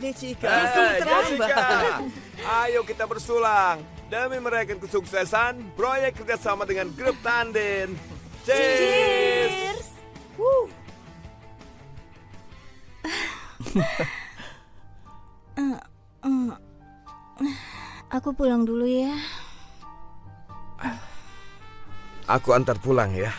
Jessica. Terlambat. Jessica, ayo kita bersulang demi merayakan kesuksesan proyek kerjasama dengan grup Tandin. Cheers! Aku pulang dulu ya. Aku antar pulang ya.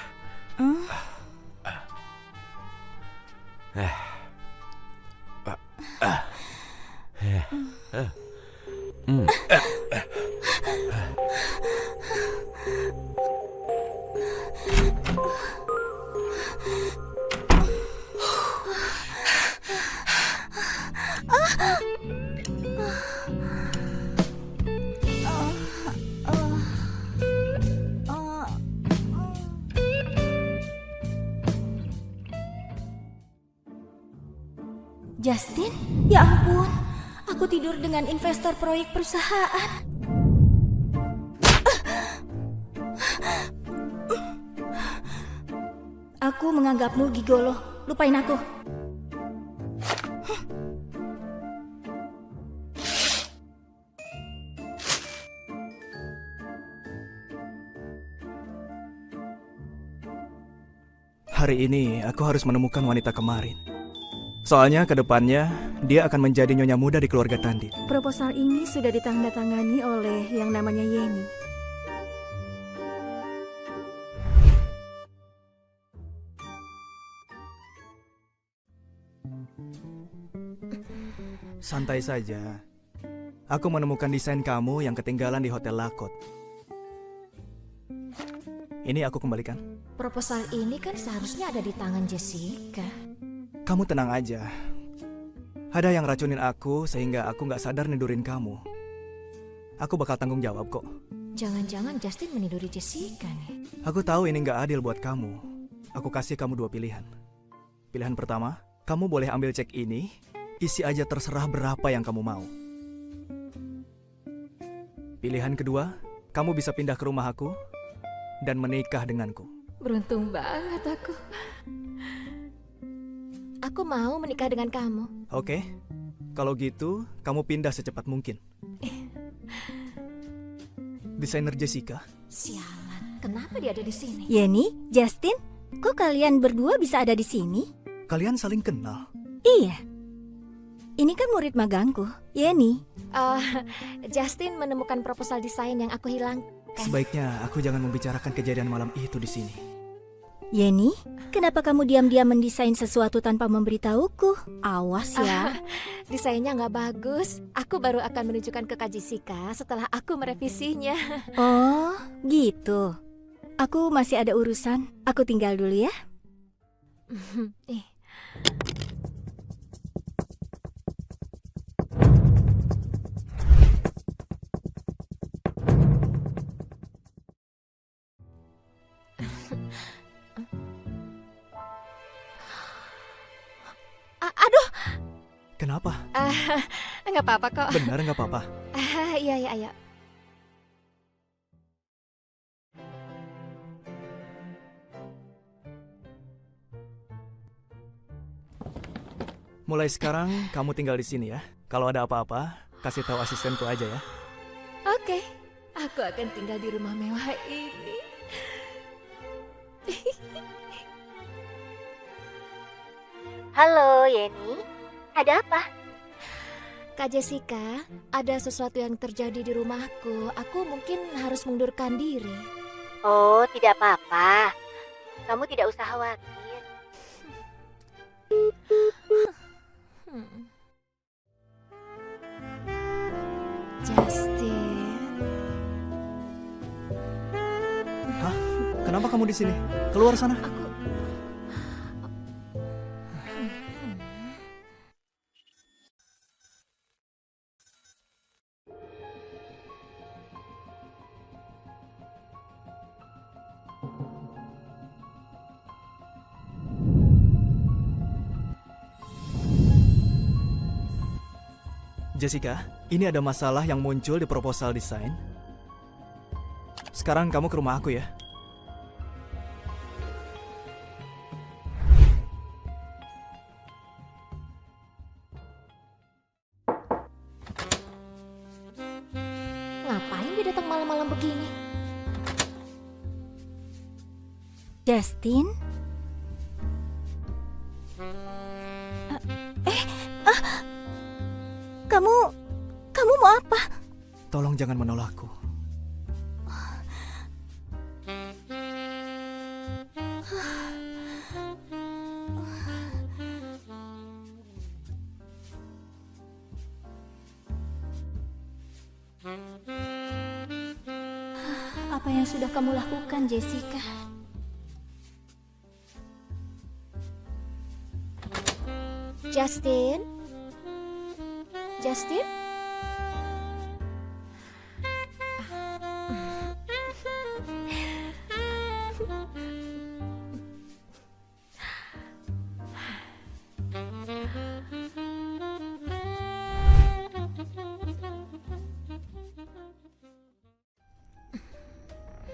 Justin? Ya ampun, aku tidur dengan investor proyek perusahaan. Aku menganggapmu gigolo, lupain aku. Hari ini aku harus menemukan wanita kemarin. Soalnya ke depannya dia akan menjadi nyonya muda di keluarga Tandin. Proposal ini sudah ditandatangani oleh yang namanya Yeni. Santai saja. Aku menemukan desain kamu yang ketinggalan di Hotel Lakot. Ini aku kembalikan. Proposal ini kan seharusnya ada di tangan Jessica. Kamu tenang aja. Ada yang racunin aku sehingga aku nggak sadar nidurin kamu. Aku bakal tanggung jawab kok. Jangan-jangan Justin meniduri Jessica nih. Aku tahu ini nggak adil buat kamu. Aku kasih kamu 2 pilihan. Pilihan pertama, kamu boleh ambil cek ini, isi aja terserah berapa yang kamu mau. Pilihan kedua, kamu bisa pindah ke rumah aku dan menikah denganku. Beruntung banget aku. Aku mau menikah dengan kamu. Oke, kalau gitu kamu pindah secepat mungkin. Desainer Jessica. Sialan, kenapa dia ada di sini? Yeni, Justin, kok kalian berdua bisa ada di sini? Kalian saling kenal. Iya. Ini kan murid magangku, Yeni. Justin menemukan proposal desain yang aku hilang. Sebaiknya aku jangan membicarakan kejadian malam itu di sini. Yeni, kenapa kamu diam-diam mendesain sesuatu tanpa memberitahuku? Awas ya. Desainnya nggak bagus. Aku baru akan menunjukkan ke Kak Jessica setelah aku merevisinya. Oh, gitu. Aku masih ada urusan. Aku tinggal dulu ya. Aduh, Kenapa? nggak apa-apa kok. Benar nggak apa-apa? Iya, ayo. Mulai sekarang kamu tinggal di sini ya. Kalau ada apa-apa, kasih tahu asistenku aja ya. Oke, aku akan tinggal di rumah mewah ini. Halo, Yeni. Ada apa? Kak Jessica, ada sesuatu yang terjadi di rumahku. Aku mungkin harus mundurkan diri. Oh, tidak apa-apa. Kamu tidak usah khawatir. Justin. Hah? Kenapa kamu di sini? Keluar sana. Jessica, ini ada masalah yang muncul di proposal desain. Sekarang kamu ke rumah aku ya. datang malam-malam begini? Justin? Kamu mau apa? Tolong jangan menolakku. Apa yang sudah kamu lakukan, Jessica? Justin? Justin?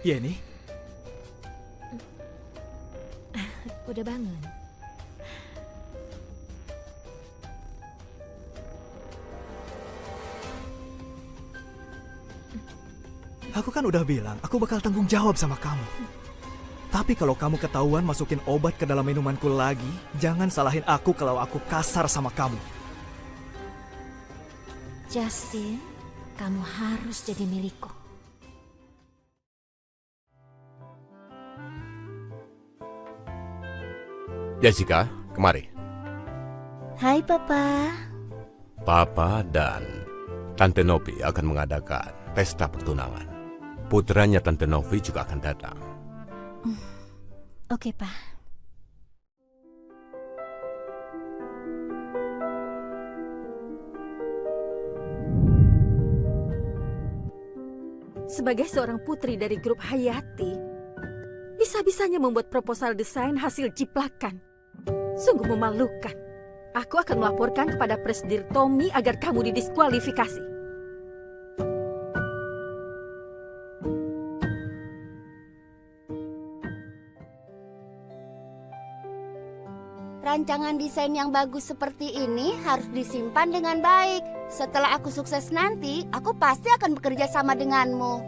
Yeni, Udah bangun? aku kan udah bilang aku bakal tanggung jawab sama kamu. Tapi kalau kamu ketahuan masukin obat ke dalam minumanku lagi, jangan salahin aku kalau aku kasar sama kamu. Justin, kamu harus jadi milikku. Jessica, kemari. Hai, Papa. Papa dan Tante Novi akan mengadakan pesta pertunangan. Putranya Tante Novi juga akan datang. Oke, Pak. Sebagai seorang putri dari grup Hayati, bisa-bisanya membuat proposal desain hasil ciplakan. Sungguh memalukan. Aku akan melaporkan kepada Presdir Tommy agar kamu didiskualifikasi. Rancangan desain yang bagus seperti ini harus disimpan dengan baik. Setelah aku sukses nanti, aku pasti akan bekerja sama denganmu.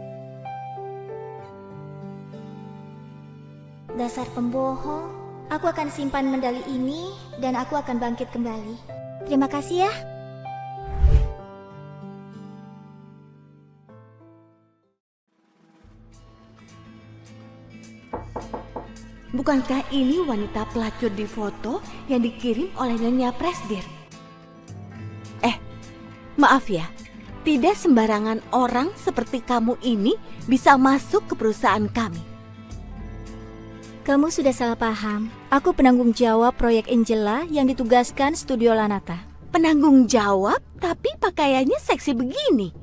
Dasar pembohong. Aku akan simpan medali ini dan aku akan bangkit kembali. Terima kasih ya. Bukankah ini wanita pelacur di foto yang dikirim oleh Nyonya Presdir? Maaf ya, tidak sembarangan orang seperti kamu ini bisa masuk ke perusahaan kami. Kamu sudah salah paham. Aku penanggung jawab proyek Angela yang ditugaskan Studio Lanata. Penanggung jawab, tapi pakaiannya seksi begini.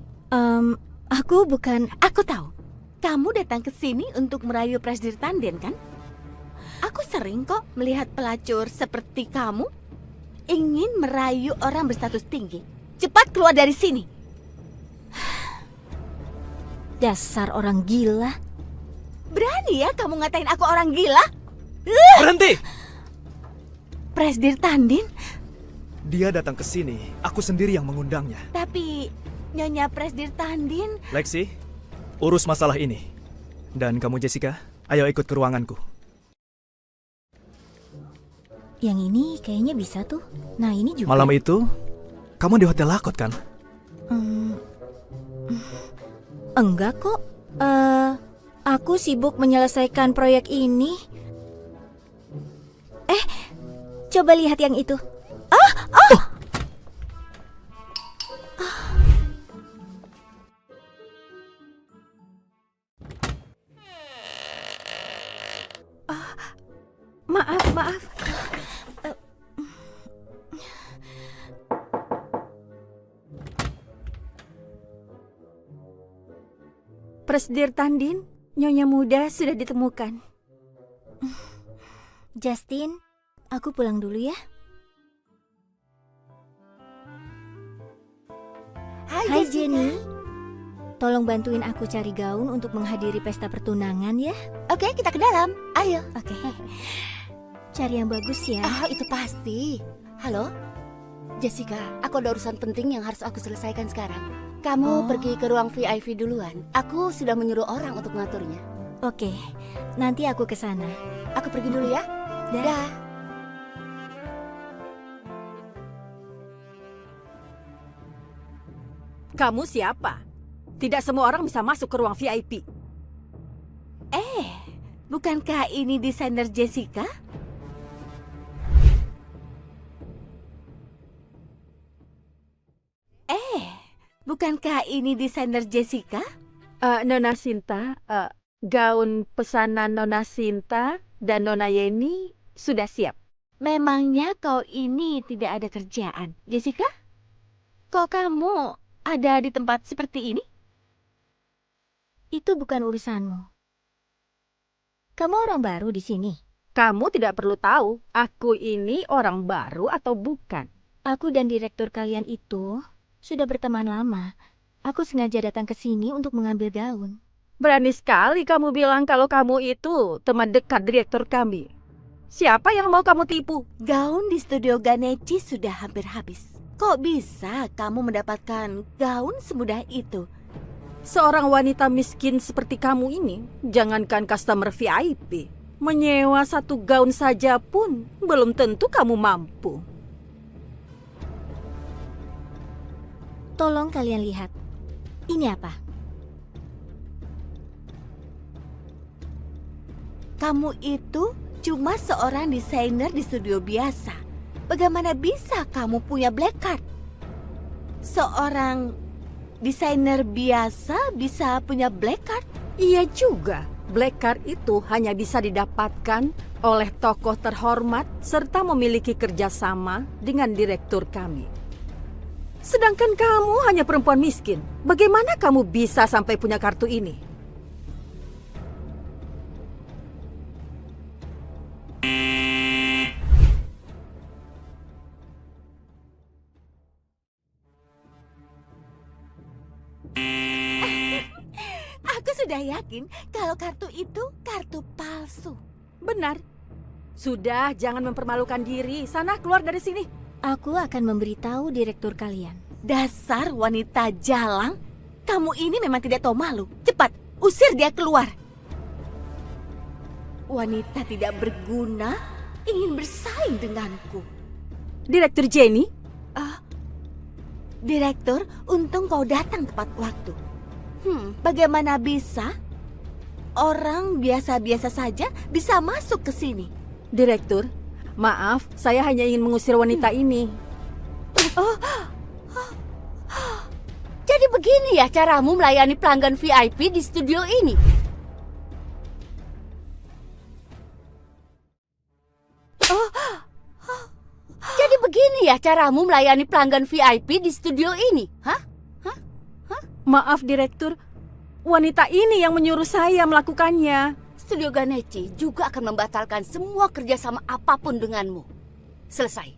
Aku bukan... Aku tahu, kamu datang ke sini untuk merayu Presdir Tanden, kan? Aku sering kok melihat pelacur seperti kamu ingin merayu orang berstatus tinggi. Cepat keluar dari sini. Dasar orang gila. Berani ya kamu ngatain aku orang gila? Berhenti! Presdir Tanden? Dia datang ke sini, aku sendiri yang mengundangnya. Tapi Nyonya Presdir Tanden... Lexi, urus masalah ini. Dan kamu Jessica, ayo ikut ke ruanganku. Yang ini kayaknya bisa tuh. Nah ini juga. Malam itu, kamu di Hotel Lakot kan? Enggak kok. Aku sibuk menyelesaikan proyek ini. Coba lihat yang itu. Maaf. Presdir Tanden, Nyonya muda sudah ditemukan. Justin, aku pulang dulu ya. Hai Jenny. Tolong bantuin aku cari gaun untuk menghadiri pesta pertunangan ya. Oke, kita ke dalam. Ayo. Oke. Cari yang bagus ya. Itu pasti. Halo? Jessica, aku ada urusan penting yang harus aku selesaikan sekarang. Kamu pergi ke ruang VIP duluan. Aku sudah menyuruh orang untuk mengaturnya. Oke, nanti aku ke sana. Aku pergi dulu ya. Dah. Kamu siapa? Tidak semua orang bisa masuk ke ruang VIP. Bukankah ini desainer Jessica? Bukankah ini desainer Jessica? Nona Sinta, gaun pesanan Nona Sinta dan Nona Yeni sudah siap. Memangnya kau ini tidak ada kerjaan, Jessica? Kok kamu ada di tempat seperti ini? Itu bukan urusanmu. Kamu orang baru di sini. Kamu tidak perlu tahu aku ini orang baru atau bukan. Aku dan direktur kalian itu sudah berteman lama. Aku sengaja datang ke sini untuk mengambil gaun. Berani sekali kamu bilang kalau kamu itu teman dekat direktur kami. Siapa yang mau kamu tipu? Gaun di studio Ganechi sudah hampir habis. Kok bisa kamu mendapatkan gaun semudah itu? Seorang wanita miskin seperti kamu ini, jangankan customer VIP, menyewa satu gaun saja pun belum tentu kamu mampu. Tolong kalian lihat. Ini apa? Kamu itu cuma seorang desainer di studio biasa. Bagaimana bisa kamu punya black card? Seorang desainer biasa bisa punya black card? Iya juga, black card itu hanya bisa didapatkan oleh tokoh terhormat serta memiliki kerjasama dengan direktur kami. Sedangkan kamu hanya perempuan miskin. Bagaimana kamu bisa sampai punya kartu ini? Aku sudah yakin kalau kartu itu kartu palsu. Benar. Sudah, jangan mempermalukan diri. Sana, keluar dari sini. Aku akan memberitahu direktur kalian. Dasar wanita jalang, kamu ini memang tidak tahu malu. Cepat, usir dia keluar. Wanita tidak berguna ingin bersaing denganku. Direktur Jenny? Direktur, untung kau datang tepat waktu. Bagaimana bisa orang biasa-biasa saja bisa masuk ke sini? Direktur, maaf, saya hanya ingin mengusir wanita ini. Jadi begini ya caramu melayani pelanggan VIP di studio ini? Jadi begini ya caramu melayani pelanggan VIP di studio ini? Hah? Maaf, Direktur. Wanita ini yang menyuruh saya melakukannya. Studio Ganechi juga akan membatalkan semua kerjasama apapun denganmu. Selesai.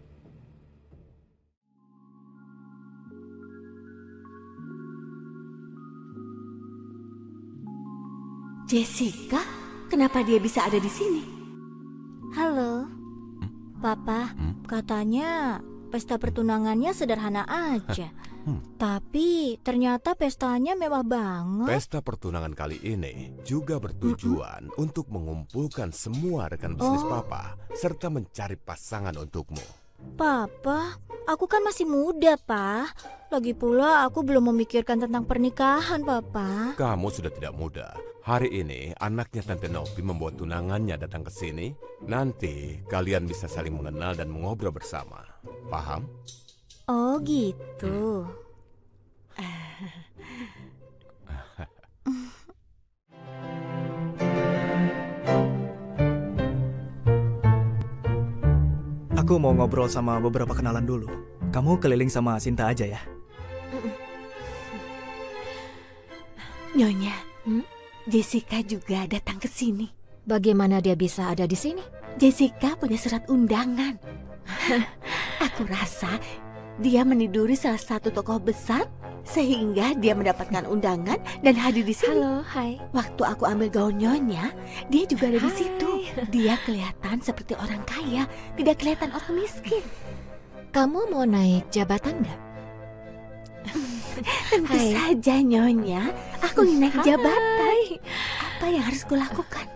Jessica, kenapa dia bisa ada di sini? Halo. Papa, katanya pesta pertunangannya sederhana aja. Tapi ternyata pestanya mewah banget. Pesta pertunangan kali ini juga bertujuan untuk mengumpulkan semua rekan bisnis Papa serta mencari pasangan untukmu. Papa, aku kan masih muda, Pak. Lagi pula aku belum memikirkan tentang pernikahan, Papa. Kamu sudah tidak muda. Hari ini anaknya Tante Novi membuat tunangannya datang ke sini. Nanti kalian bisa saling mengenal dan mengobrol bersama. Paham? Oh gitu. Aku mau ngobrol sama beberapa kenalan dulu. Kamu keliling sama Sinta aja ya. Nyonya, Jessica juga datang ke sini. Bagaimana dia bisa ada di sini? Jessica punya surat undangan. Aku rasa dia meniduri salah satu tokoh besar sehingga dia mendapatkan undangan dan hadir di sini. Halo, hai. Waktu aku ambil gaun nyonya, dia juga ada di situ. Dia kelihatan seperti orang kaya, tidak kelihatan orang miskin. kamu mau naik jabatan nggak? Tentu Hai. saja, Nyonya. Aku ingin naik jabatan. Apa yang harus kulakukan?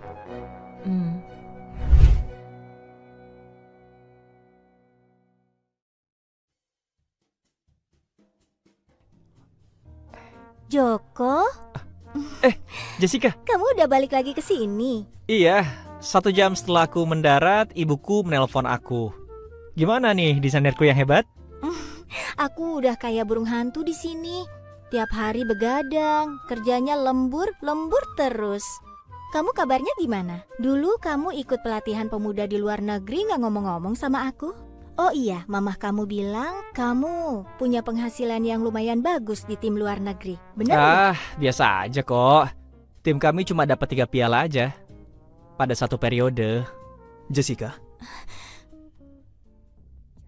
Joko, Jessica. kamu udah balik lagi ke sini? Iya, 1 jam setelah aku mendarat, ibuku menelpon aku. Gimana nih desainerku yang hebat? Aku udah kayak burung hantu di sini. Tiap hari begadang, kerjanya lembur terus. Kamu kabarnya gimana? Dulu kamu ikut pelatihan pemuda di luar negeri nggak ngomong-ngomong sama aku? Oh iya, mamah kamu bilang kamu punya penghasilan yang lumayan bagus di tim luar negeri. Bener nggak? Biasa aja kok. Tim kami cuma dapat 3 piala aja pada satu periode. Jessica?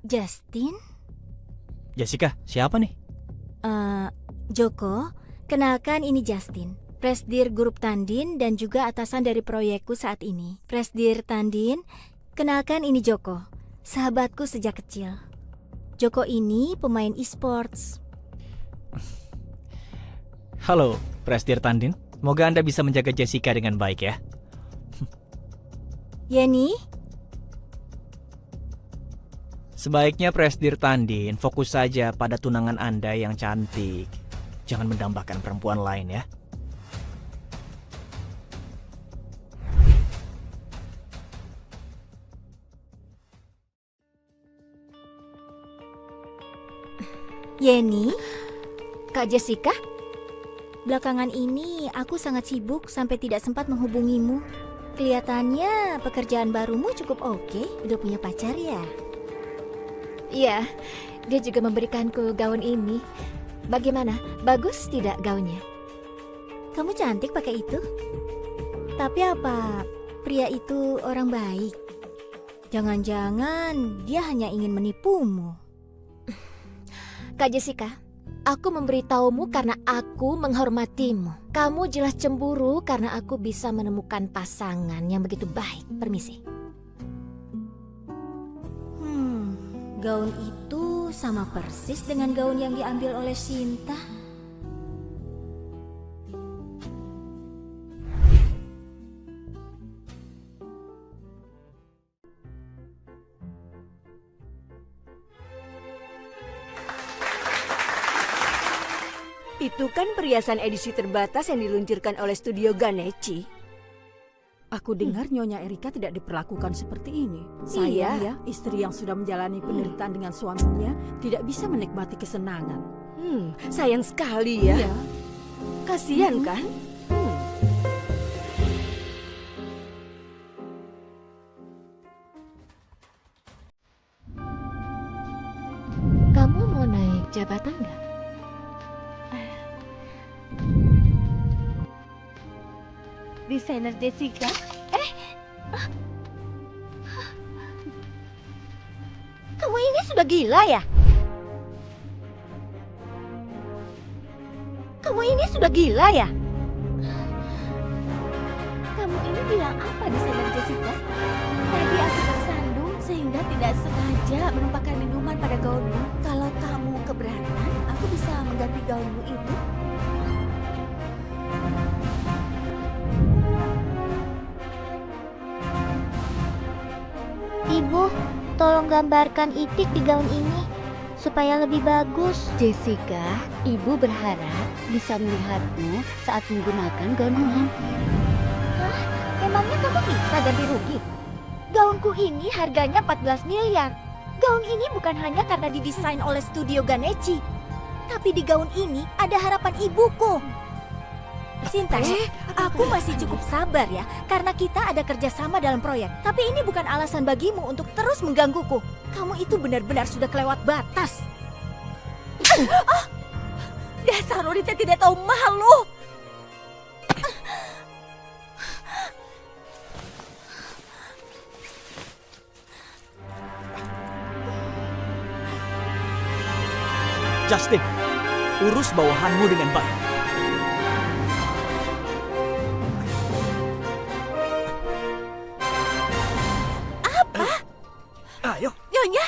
Justin? Jessica, siapa nih? Joko, kenalkan ini Justin. Presdir Grup Tandin dan juga atasan dari proyekku saat ini. Presdir Tandin, kenalkan ini Joko, sahabatku sejak kecil. Joko ini pemain e-sports. Halo, Presdir Tandin. Semoga Anda bisa menjaga Jessica dengan baik ya. Yeni, Sebaiknya Presdir Tandin fokus saja pada tunangan Anda yang cantik. Jangan mendambakan perempuan lain ya. Yeni, Kak Jessica? belakangan ini aku sangat sibuk sampai tidak sempat menghubungimu. Kelihatannya pekerjaan barumu cukup oke. Udah punya pacar ya? Iya, dia juga memberikanku gaun ini. Bagaimana? Bagus tidak gaunnya? Kamu cantik pakai itu. Tapi apa pria itu orang baik? Jangan-jangan dia hanya ingin menipumu. Kak Jessica, aku memberitahumu karena aku menghormatimu. Kamu jelas cemburu karena aku bisa menemukan pasangan yang begitu baik. Permisi. Gaun itu sama persis dengan gaun yang diambil oleh Sinta. Itu kan perhiasan edisi terbatas yang diluncurkan oleh studio Ganechi. Aku dengar Nyonya Erika tidak diperlakukan seperti ini. Iya. Sayang ya, istri yang sudah menjalani penderitaan dengan suaminya tidak bisa menikmati kesenangan. Sayang sekali ya. Iya. Kasihan kan? Kamu mau naik jabatan nggak? Desainer Jessica? Kamu ini sudah gila ya? Kamu ini sudah gila ya? Kamu ini bilang apa, desainer Jessica? Tadi aku tersandung sehingga tidak sengaja menumpahkan minuman pada gaunmu. Kalau kamu keberatan, aku bisa mengganti gaunmu itu. Ibu, tolong gambarkan Itik di gaun ini supaya lebih bagus. Jessica, ibu berharap bisa melihatmu saat menggunakan gaun ini. Emangnya kamu bisa ganti rugi? Gaunku ini harganya 14 miliar. Gaun ini bukan hanya karena didesain oleh studio Ganechi, tapi di gaun ini ada harapan ibuku. Sinta, aku masih cukup sabar ya, karena kita ada kerjasama dalam proyek. Tapi ini bukan alasan bagimu untuk terus menggangguku. Kamu itu benar-benar sudah kelewat batas. Dasar wanita tidak tahu malu. Justin, urus bawahanmu dengan baik. Ayo. Nyonya,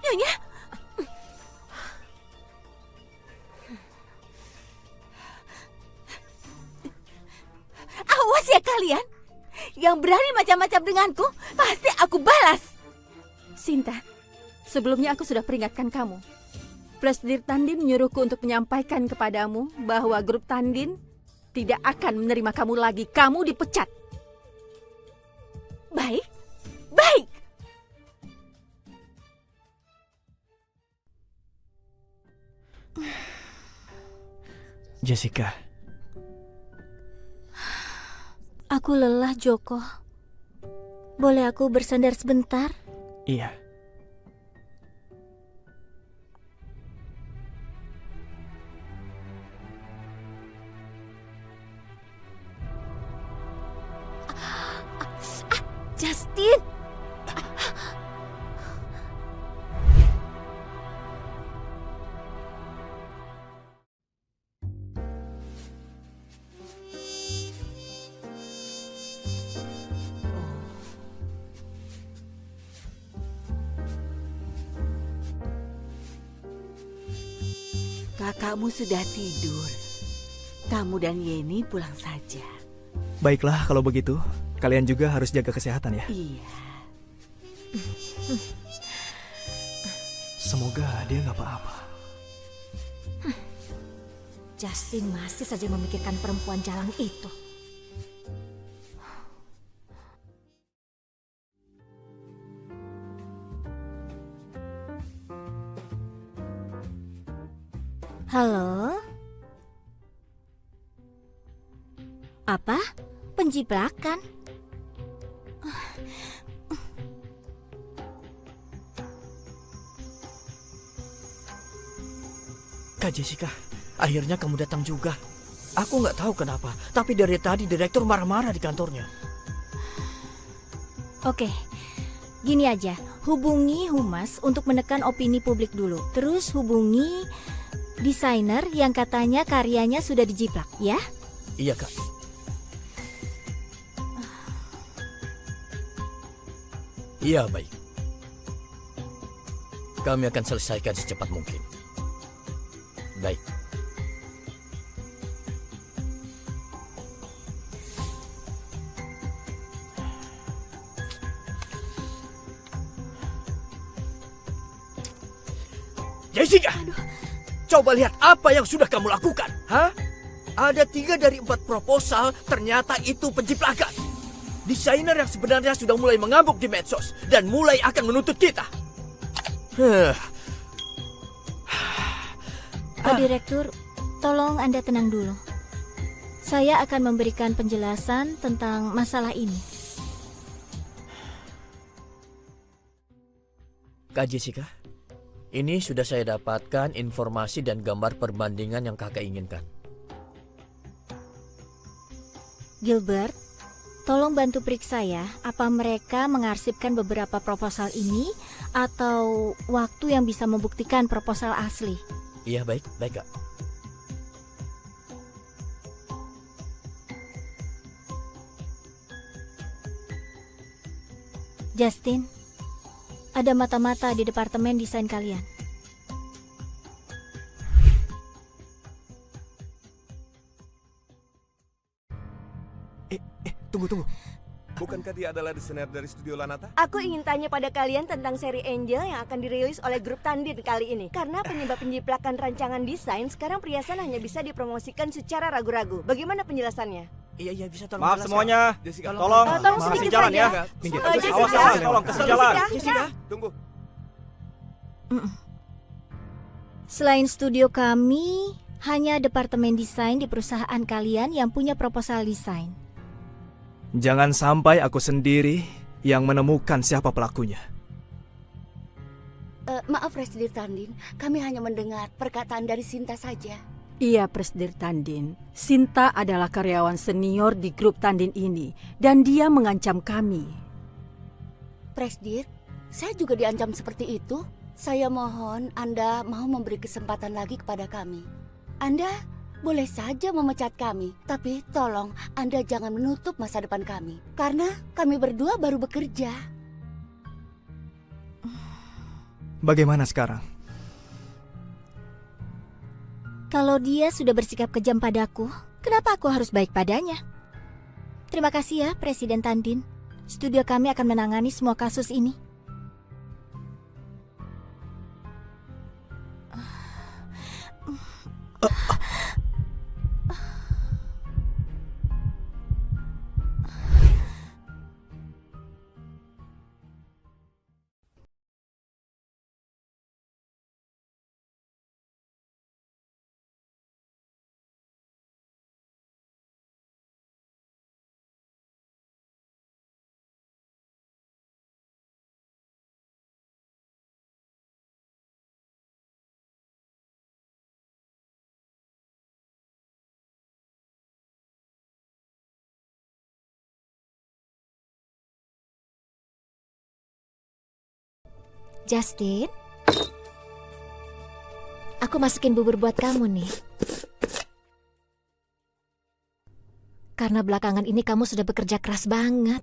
Nyonya, yang berani macam-macam denganku, pasti aku balas. Sinta, sebelumnya aku sudah peringatkan kamu. Presdir Tandin menyuruhku untuk menyampaikan kepadamu bahwa grup Tandin tidak akan menerima kamu lagi. Kamu dipecat. Baik, baik. Jessica, Aku lelah, Joko. Boleh aku bersandar sebentar? iya. Justin! Kakakmu sudah tidur. Kamu dan Yeni pulang saja. Baiklah kalau begitu. Kalian juga harus jaga kesehatan ya. Iya. Semoga dia nggak apa-apa. Justin masih saja memikirkan perempuan jalang itu. Halo? Apa? Penjiplakan? Kak Jessica, akhirnya kamu datang juga. Aku nggak tahu kenapa, tapi dari tadi direktur marah-marah di kantornya. Oke, gini aja. Hubungi humas untuk menekan opini publik dulu. Terus hubungi desainer yang katanya karyanya sudah dijiplak, ya? Iya, Kak. Iya, baik. Kami akan selesaikan secepat mungkin. Baik. Jessica, coba lihat apa yang sudah kamu lakukan, ha? Ada 3 dari 4 proposal, ternyata itu penjiplakan. Desainer yang sebenarnya sudah mulai mengamuk di medsos dan mulai akan menuntut kita. Pak Direktur, tolong Anda tenang dulu. Saya akan memberikan penjelasan tentang masalah ini. Kak Jessica, ini sudah saya dapatkan informasi dan gambar perbandingan yang kakak inginkan. Gilbert, tolong bantu periksa ya, apa mereka mengarsipkan beberapa proposal ini atau waktu yang bisa membuktikan proposal asli. Iya, baik, baik, Kak. Justin, ada mata-mata di departemen desain kalian. Tunggu. Bukankah dia adalah desainer dari studio Lanata? Aku ingin tanya pada kalian tentang seri Angel yang akan dirilis oleh grup Tandin kali ini. Karena penyebab penjiplakan rancangan desain, sekarang perhiasan hanya bisa dipromosikan secara ragu-ragu. Bagaimana penjelasannya? Iya, bisa tolong Maaf jelaskan. semuanya. Jessica, Tolong, tolong kasih sedikit jalan saja. ya. Minggir. Jessica. Awas, tolong kasih jalan. Jessica, tunggu. Selain studio kami, hanya departemen desain di perusahaan kalian yang punya proposal desain. Jangan sampai aku sendiri yang menemukan siapa pelakunya. Maaf, Presdir Tandin. Kami hanya mendengar perkataan dari Sinta saja. Iya, Presdir Tandin. Sinta adalah karyawan senior di grup Tandin ini dan dia mengancam kami. Presdir, saya juga diancam seperti itu. Saya mohon Anda mau memberi kesempatan lagi kepada kami. Anda boleh saja memecat kami, tapi tolong Anda jangan menutup masa depan kami. Karena kami berdua baru bekerja. Bagaimana sekarang? Kalau dia sudah bersikap kejam padaku, kenapa aku harus baik padanya? Terima kasih ya, Presiden Tandin. Studio kami akan menangani semua kasus ini. Justin, aku masukin bubur buat kamu nih. Karena belakangan ini kamu sudah bekerja keras banget.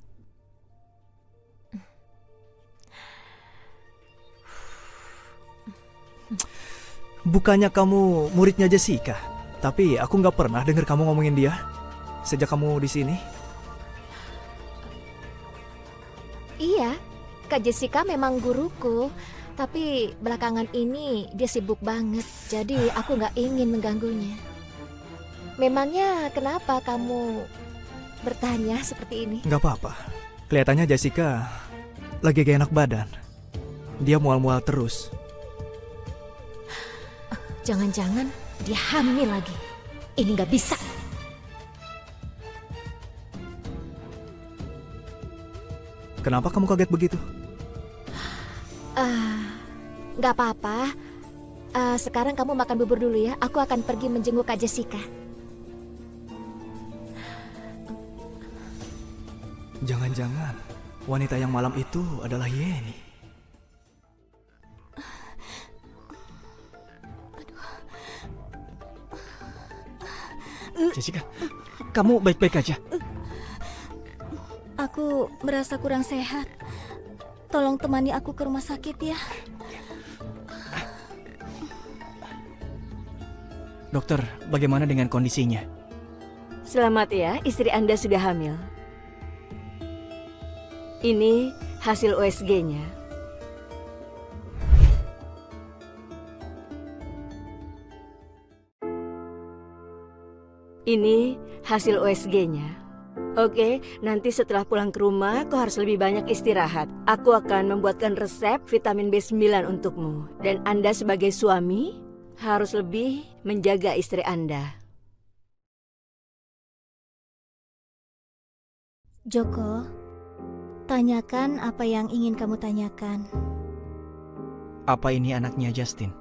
Bukannya kamu muridnya Jessica, tapi aku nggak pernah dengar kamu ngomongin dia sejak kamu di sini. Iya, Kak Jessica memang guruku, tapi belakangan ini dia sibuk banget, jadi aku nggak ingin mengganggunya. Memangnya kenapa kamu bertanya seperti ini? Nggak apa-apa. Kelihatannya Jessica lagi gak enak badan. Dia mual-mual terus. Jangan-jangan dia hamil lagi. Ini nggak bisa. Kenapa kamu kaget begitu? Nggak apa-apa. Sekarang kamu makan bubur dulu ya. Aku akan pergi menjenguk Kak Jessica. Jangan-jangan wanita yang malam itu adalah Yeni. Jessica, kamu baik-baik aja? Aku merasa kurang sehat. Tolong temani aku ke rumah sakit ya. Dokter, bagaimana dengan kondisinya? Selamat ya, istri Anda sudah hamil. Ini hasil USG-nya. Ini hasil USG-nya. Oke, nanti setelah pulang ke rumah, kau harus lebih banyak istirahat. Aku akan membuatkan resep vitamin B9 untukmu. Dan Anda sebagai suami harus lebih menjaga istri Anda. Joko, tanyakan apa yang ingin kamu tanyakan. Apa ini anaknya Justin?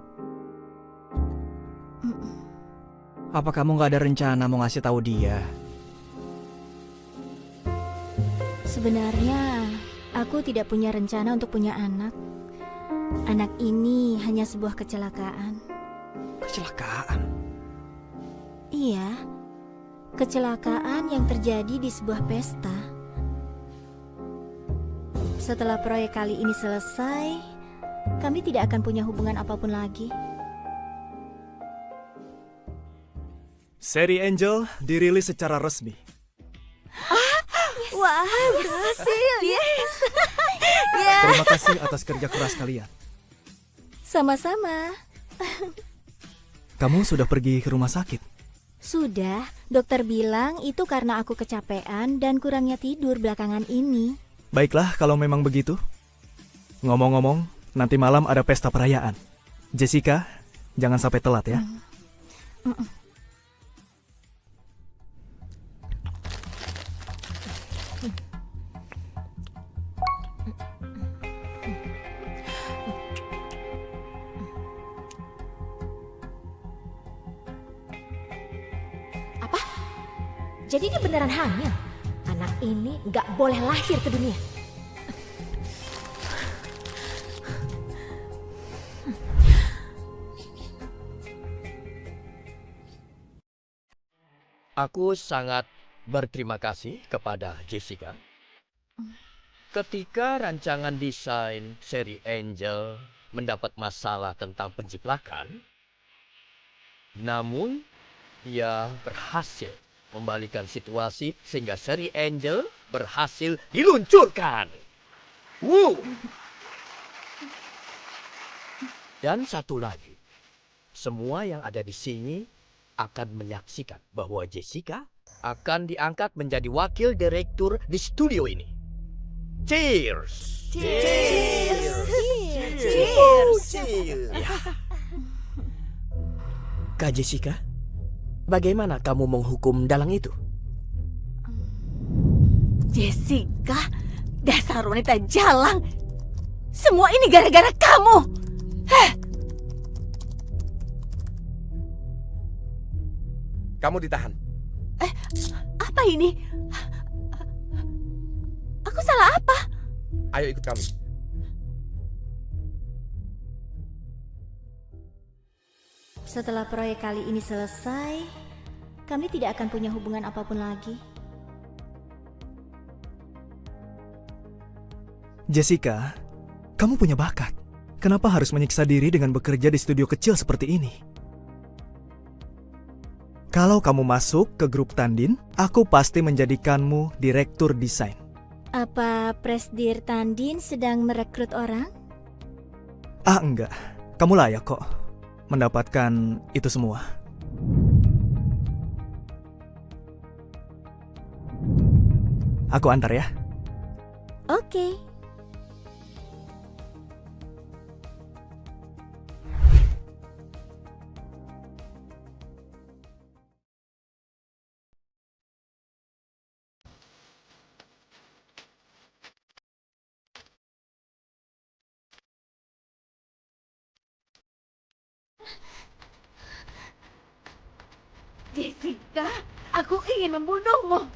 Mm-mm. Apa kamu gak ada rencana mau ngasih tahu dia? Sebenarnya, aku tidak punya rencana untuk punya anak. Anak ini hanya sebuah kecelakaan. Kecelakaan? Iya, kecelakaan yang terjadi di sebuah pesta. Setelah proyek kali ini selesai, kami tidak akan punya hubungan apapun lagi. Seri Angel dirilis secara resmi. Wah, berhasil! Yes! Terima kasih atas kerja keras kalian. Sama-sama. Kamu sudah pergi ke rumah sakit? Sudah, dokter bilang itu karena aku kecapean dan kurangnya tidur belakangan ini. Baiklah kalau memang begitu. Ngomong-ngomong, nanti malam ada pesta perayaan. Jessica, jangan sampai telat ya. Jadi dia beneran hamil. Anak ini nggak boleh lahir ke dunia. Aku sangat berterima kasih kepada Jessica. Ketika rancangan desain seri Angel mendapat masalah tentang penjiplakan, namun ia berhasil membalikan situasi sehingga seri Angel berhasil diluncurkan. Dan satu lagi, semua yang ada di sini akan menyaksikan bahwa Jessica akan diangkat menjadi wakil direktur di studio ini. Cheers! Cheers! Kak Jessica, bagaimana kamu menghukum dalang itu? Jessica, dasar wanita jalang. Semua ini gara-gara kamu. Kamu ditahan. Apa ini? Aku salah apa? Ayo ikut kami. Setelah proyek kali ini selesai, kami tidak akan punya hubungan apapun lagi. Jessica, kamu punya bakat. Kenapa harus menyiksa diri dengan bekerja di studio kecil seperti ini? Kalau kamu masuk ke grup Tandin, aku pasti menjadikanmu direktur desain. Apa Presdir Tandin sedang merekrut orang? Ah, enggak. Kamu layak kok mendapatkan itu semua. Aku antar ya. Oke. Jessica, aku ingin membunuhmu.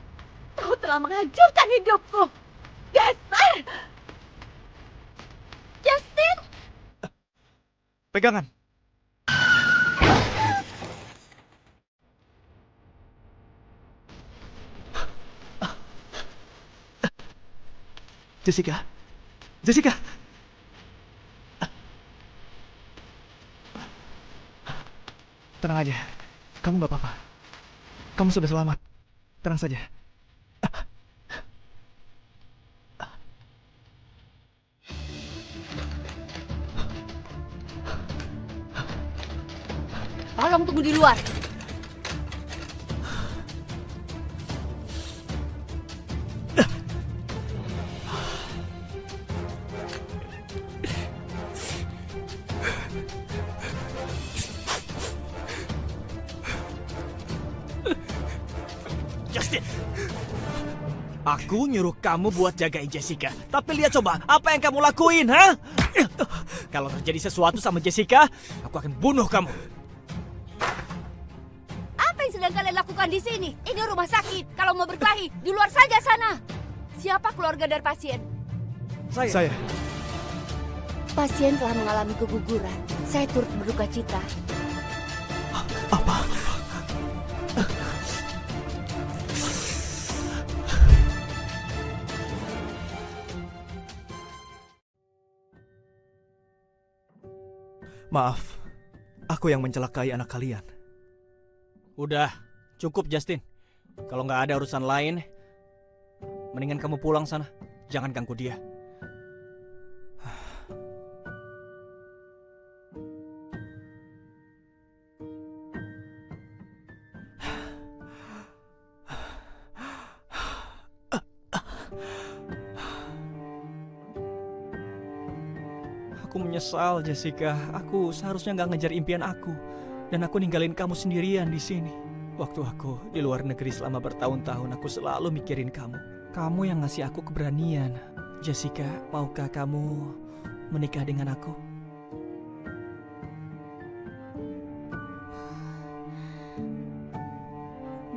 Kau telah menghancurkan hidupku. Dasar! Justin! Pegangan. Jessica. Jessica. Tenang aja. Kamu gak apa-apa. Kamu sudah selamat. Tenang saja. Tolong tunggu di luar. Justin! Aku nyuruh kamu buat jagain Jessica. Tapi lihat coba, apa yang kamu lakuin, ha? Kalau terjadi sesuatu sama Jessica, aku akan bunuh kamu. Apa yang sedang kalian lakukan di sini? Ini rumah sakit. Kalau mau berkelahi, di luar saja sana. Siapa keluarga dari pasien? Saya. Pasien telah mengalami keguguran. Saya turut berduka cita. Apa? Maaf, aku yang mencelakai anak kalian. Udah, cukup Justin. Kalau nggak ada urusan lain, mendingan kamu pulang sana. Jangan ganggu dia. Aku menyesal, Jessica. Aku seharusnya nggak ngejar impian aku. Dan aku ninggalin kamu sendirian di sini. Waktu aku di luar negeri selama bertahun-tahun, aku selalu mikirin kamu. Kamu yang ngasih aku keberanian. Jessica, maukah kamu menikah dengan aku?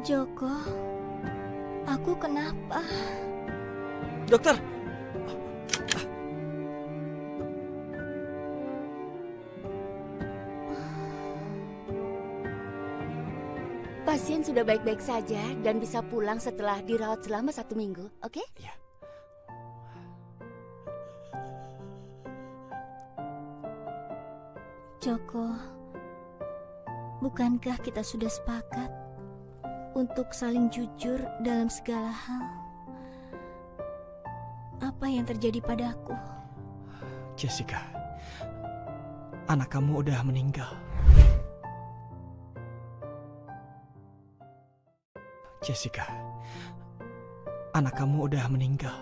Joko, aku kenapa? Dokter! Pasien sudah baik-baik saja dan bisa pulang setelah dirawat selama 1 minggu, oke? Ya. Joko, bukankah kita sudah sepakat untuk saling jujur dalam segala hal. Apa yang terjadi padaku? Jessica, anak kamu udah meninggal. Jessica, anak kamu udah meninggal.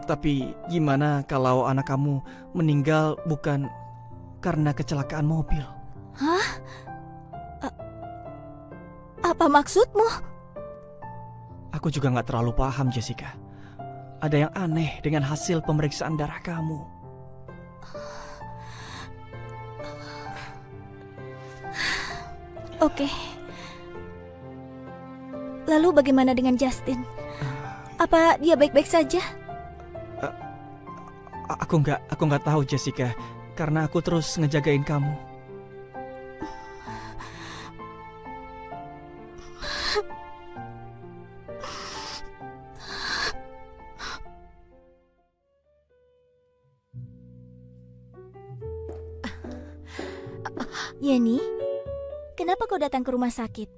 Tapi gimana kalau anak kamu meninggal bukan karena kecelakaan mobil? Apa maksudmu? Aku juga nggak terlalu paham, Jessica. Ada yang aneh dengan hasil pemeriksaan darah kamu. Oke. Lalu bagaimana dengan Justin? Apa dia baik-baik saja? Aku nggak tahu, Jessica, karena aku terus ngejagain kamu. Yeni, kenapa kau datang ke rumah sakit?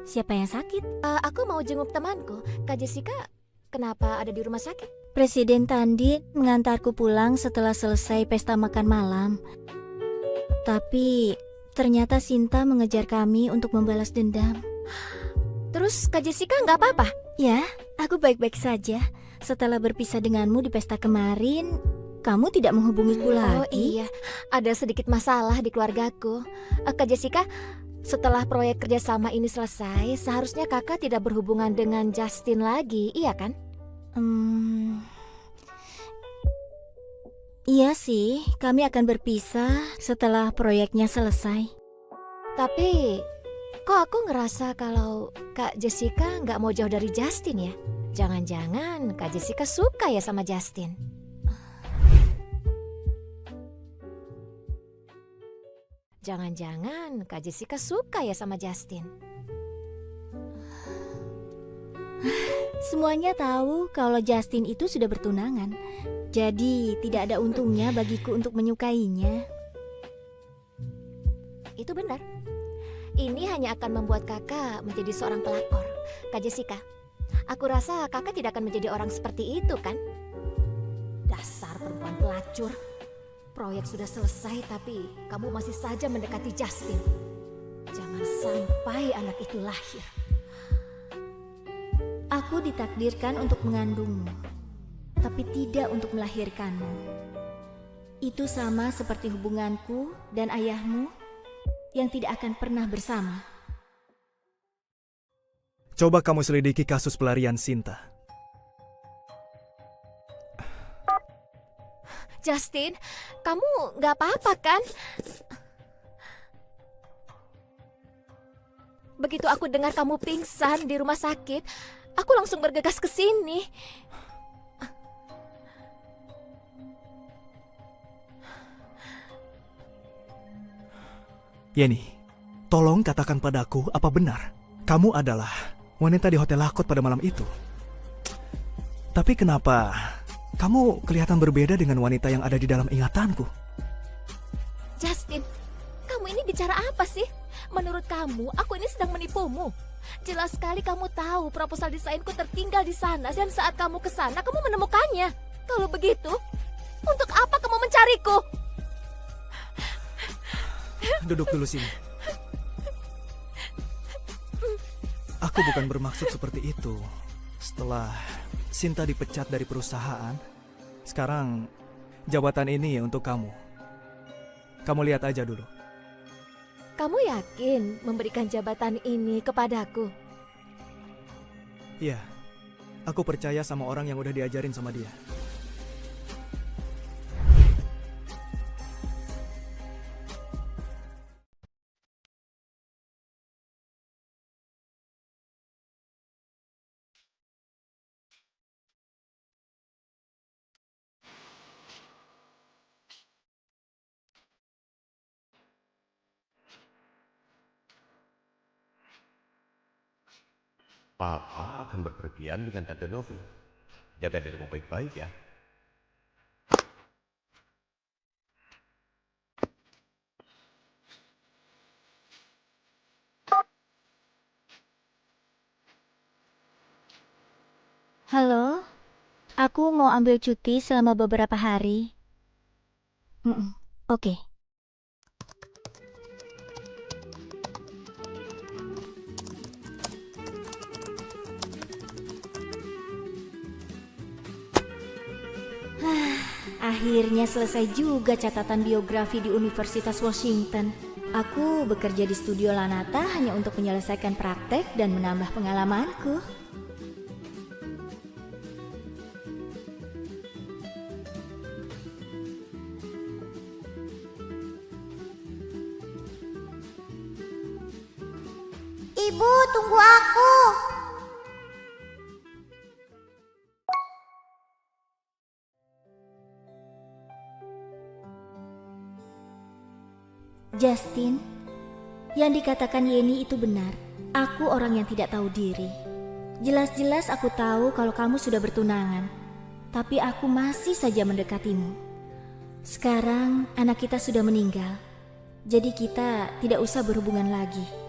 Siapa yang sakit? Aku mau jenguk temanku. Kak Jessica, kenapa ada di rumah sakit? Presiden Tandin mengantarku pulang setelah selesai pesta makan malam. Tapi ternyata Sinta mengejar kami untuk membalas dendam. Terus Kak Jessica nggak apa-apa? Ya, aku baik-baik saja. Setelah berpisah denganmu di pesta kemarin, kamu tidak menghubungiku lagi. Oh iya, ada sedikit masalah di keluargaku. Kak Jessica, setelah proyek kerjasama ini selesai, seharusnya kakak tidak berhubungan dengan Justin lagi, iya kan? Iya sih, kami akan berpisah setelah proyeknya selesai. Tapi, kok aku ngerasa kalau Kak Jessica nggak mau jauh dari Justin ya? Jangan-jangan Kak Jessica suka ya sama Justin? Jangan-jangan Kak Jessica suka ya sama Justin? Semuanya tahu kalau Justin itu sudah bertunangan. Jadi tidak ada untungnya bagiku untuk menyukainya. Itu benar. Ini hanya akan membuat kakak menjadi seorang pelakor. Kak Jessica, aku rasa kakak tidak akan menjadi orang seperti itu kan? Dasar perempuan pelacur. Proyek sudah selesai tapi kamu masih saja mendekati Justin. Jangan sampai anak itu lahir. Aku ditakdirkan untuk mengandungmu, tapi tidak untuk melahirkanmu. Itu sama seperti hubunganku dan ayahmu yang tidak akan pernah bersama. Coba kamu selidiki kasus pelarian Sinta. Justin, kamu nggak apa-apa kan? Begitu aku dengar kamu pingsan di rumah sakit, aku langsung bergegas ke sini. Yeni, tolong katakan padaku apa benar kamu adalah wanita di Hotel Lakot pada malam itu. Tapi kenapa kamu kelihatan berbeda dengan wanita yang ada di dalam ingatanku? Justin, kamu ini bicara apa sih? Menurut kamu, aku ini sedang menipumu. Jelas sekali kamu tahu proposal desainku tertinggal di sana dan saat kamu ke sana kamu menemukannya. Kalau begitu, untuk apa kamu mencariku? Duduk dulu sini. Aku bukan bermaksud seperti itu. Setelah Sinta dipecat dari perusahaan, sekarang jabatan ini untuk kamu. Kamu lihat aja dulu. Kamu yakin memberikan jabatan ini kepadaku? Iya, aku percaya sama orang yang udah diajarin sama dia. Papa akan berpergian dengan Tante Novi. Jaga dirimu baik-baik ya. Halo, aku mau ambil cuti selama beberapa hari. Oke. Akhirnya selesai juga catatan biografi di Universitas Washington. Aku bekerja di studio Lanata hanya untuk menyelesaikan praktek dan menambah pengalamanku. Ibu, tunggu aku. Justin, yang dikatakan Yeni itu benar. Aku orang yang tidak tahu diri. Jelas-jelas aku tahu kalau kamu sudah bertunangan, tapi aku masih saja mendekatimu. Sekarang anak kita sudah meninggal, jadi kita tidak usah berhubungan lagi.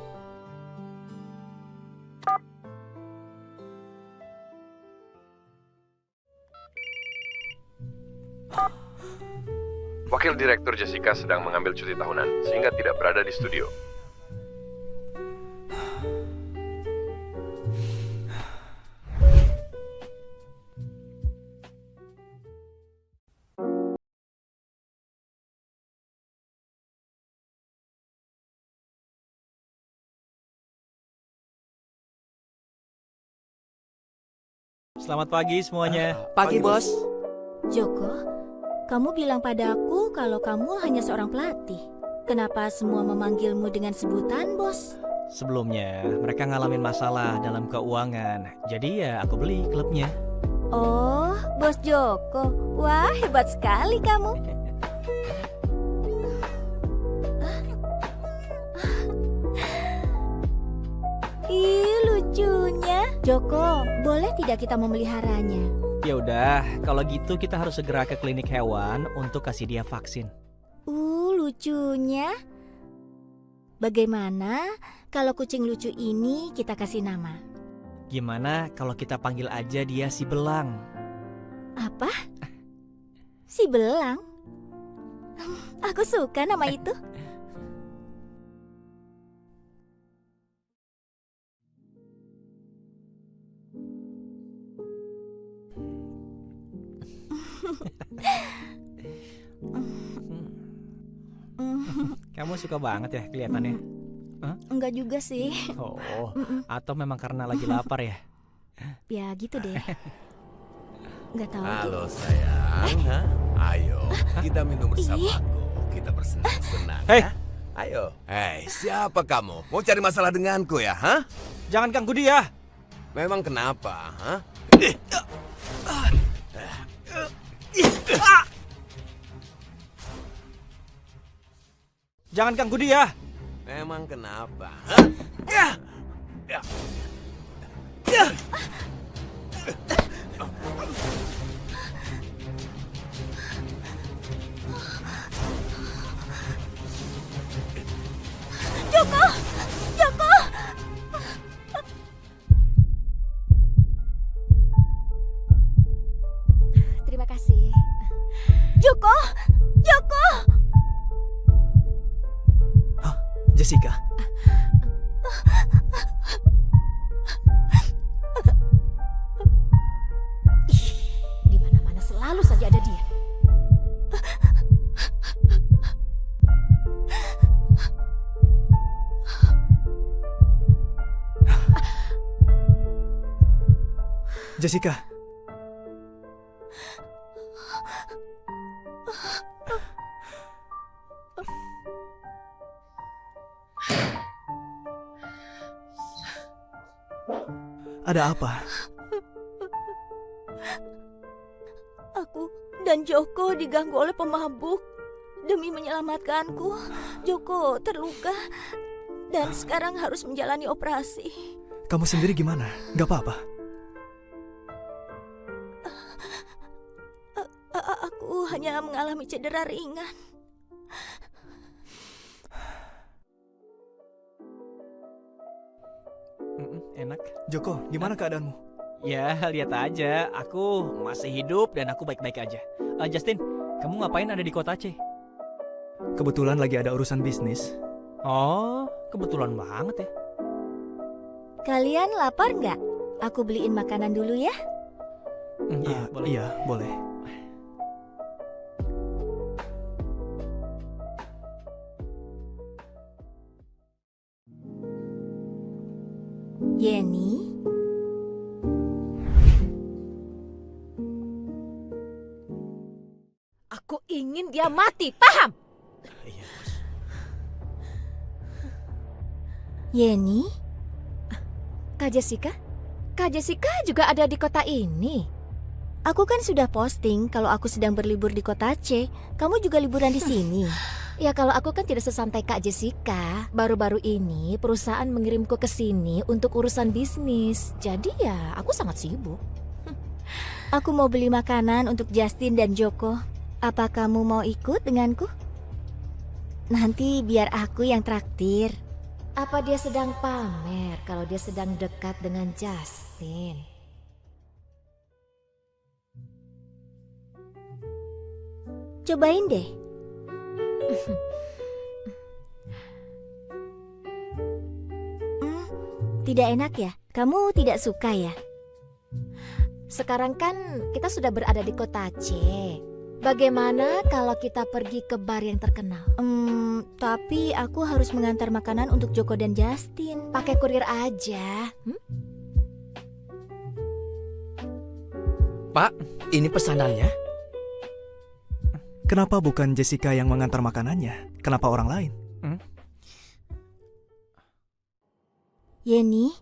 Wakil Direktur Jessica sedang mengambil cuti tahunan, sehingga tidak berada di studio. Selamat pagi semuanya. Pagi, Bos. Joko, kamu bilang padaku kalau kamu hanya seorang pelatih. Kenapa semua memanggilmu dengan sebutan bos? Sebelumnya, mereka ngalamin masalah dalam keuangan. Jadi ya aku beli klubnya. Oh, Bos Joko. Wah, hebat sekali kamu. Ih, lucunya. Joko, boleh tidak kita memeliharanya? Ya udah, kalau gitu kita harus segera ke klinik hewan untuk kasih dia vaksin. Lucunya. Bagaimana kalau kucing lucu ini kita kasih nama? Gimana kalau kita panggil aja dia si Belang? Apa? Si Belang? Aku suka nama itu. Kamu suka banget ya kelihatannya. Enggak juga sih. Oh, atau memang karena lagi lapar ya? Ya gitu deh. Enggak tahu. Halo sayang, ayo kita minum bersamaku. Kita bersenang-senang. Hei. Ya? Ayo. Hei, siapa kamu? Mau cari masalah denganku ya? Jangan ganggu dia. Memang kenapa? Jangan ganggu dia. Memang kenapa? Joko! Joko! Terima kasih. Joko! Joko! Jessica. Di mana-mana selalu saja ada dia. Jessica. Ada apa? Aku dan Joko diganggu oleh pemabuk. Demi menyelamatkanku, Joko terluka dan sekarang harus menjalani operasi. Kamu sendiri gimana? Gak apa-apa? Aku hanya mengalami cedera ringan. Enak. Joko, gimana keadaanmu? Ya, lihat aja. Aku masih hidup dan aku baik-baik aja. Justin, kamu ngapain ada di kota Aceh? Kebetulan lagi ada urusan bisnis. Oh, kebetulan banget ya. Kalian lapar nggak? Aku beliin makanan dulu ya. Iya, boleh. Iya, boleh. Yeni, Aku ingin dia mati, paham? Iya. Yeni, Kak Jessica? Kak Jessica juga ada di kota ini. aku kan sudah posting kalau aku sedang berlibur di kota Aceh. Kamu juga liburan di sini. Ya kalau aku kan tidak sesantai Kak Jessica. Baru-baru ini perusahaan mengirimku ke sini untuk urusan bisnis. Jadi ya aku sangat sibuk. Aku mau beli makanan untuk Justin dan Joko. Apa kamu mau ikut denganku? Nanti biar aku yang traktir. Apa dia sedang pamer kalau dia sedang dekat dengan Justin? Cobain deh. Tidak enak ya? Kamu tidak suka ya? Sekarang kan kita sudah berada di kota Aceh. Bagaimana kalau kita pergi ke bar yang terkenal? Tapi aku harus mengantar makanan untuk Joko dan Justin. Pakai kurir aja. Pak, ini pesanannya. Kenapa bukan Jessica yang mengantar makanannya? Kenapa orang lain? Yeni,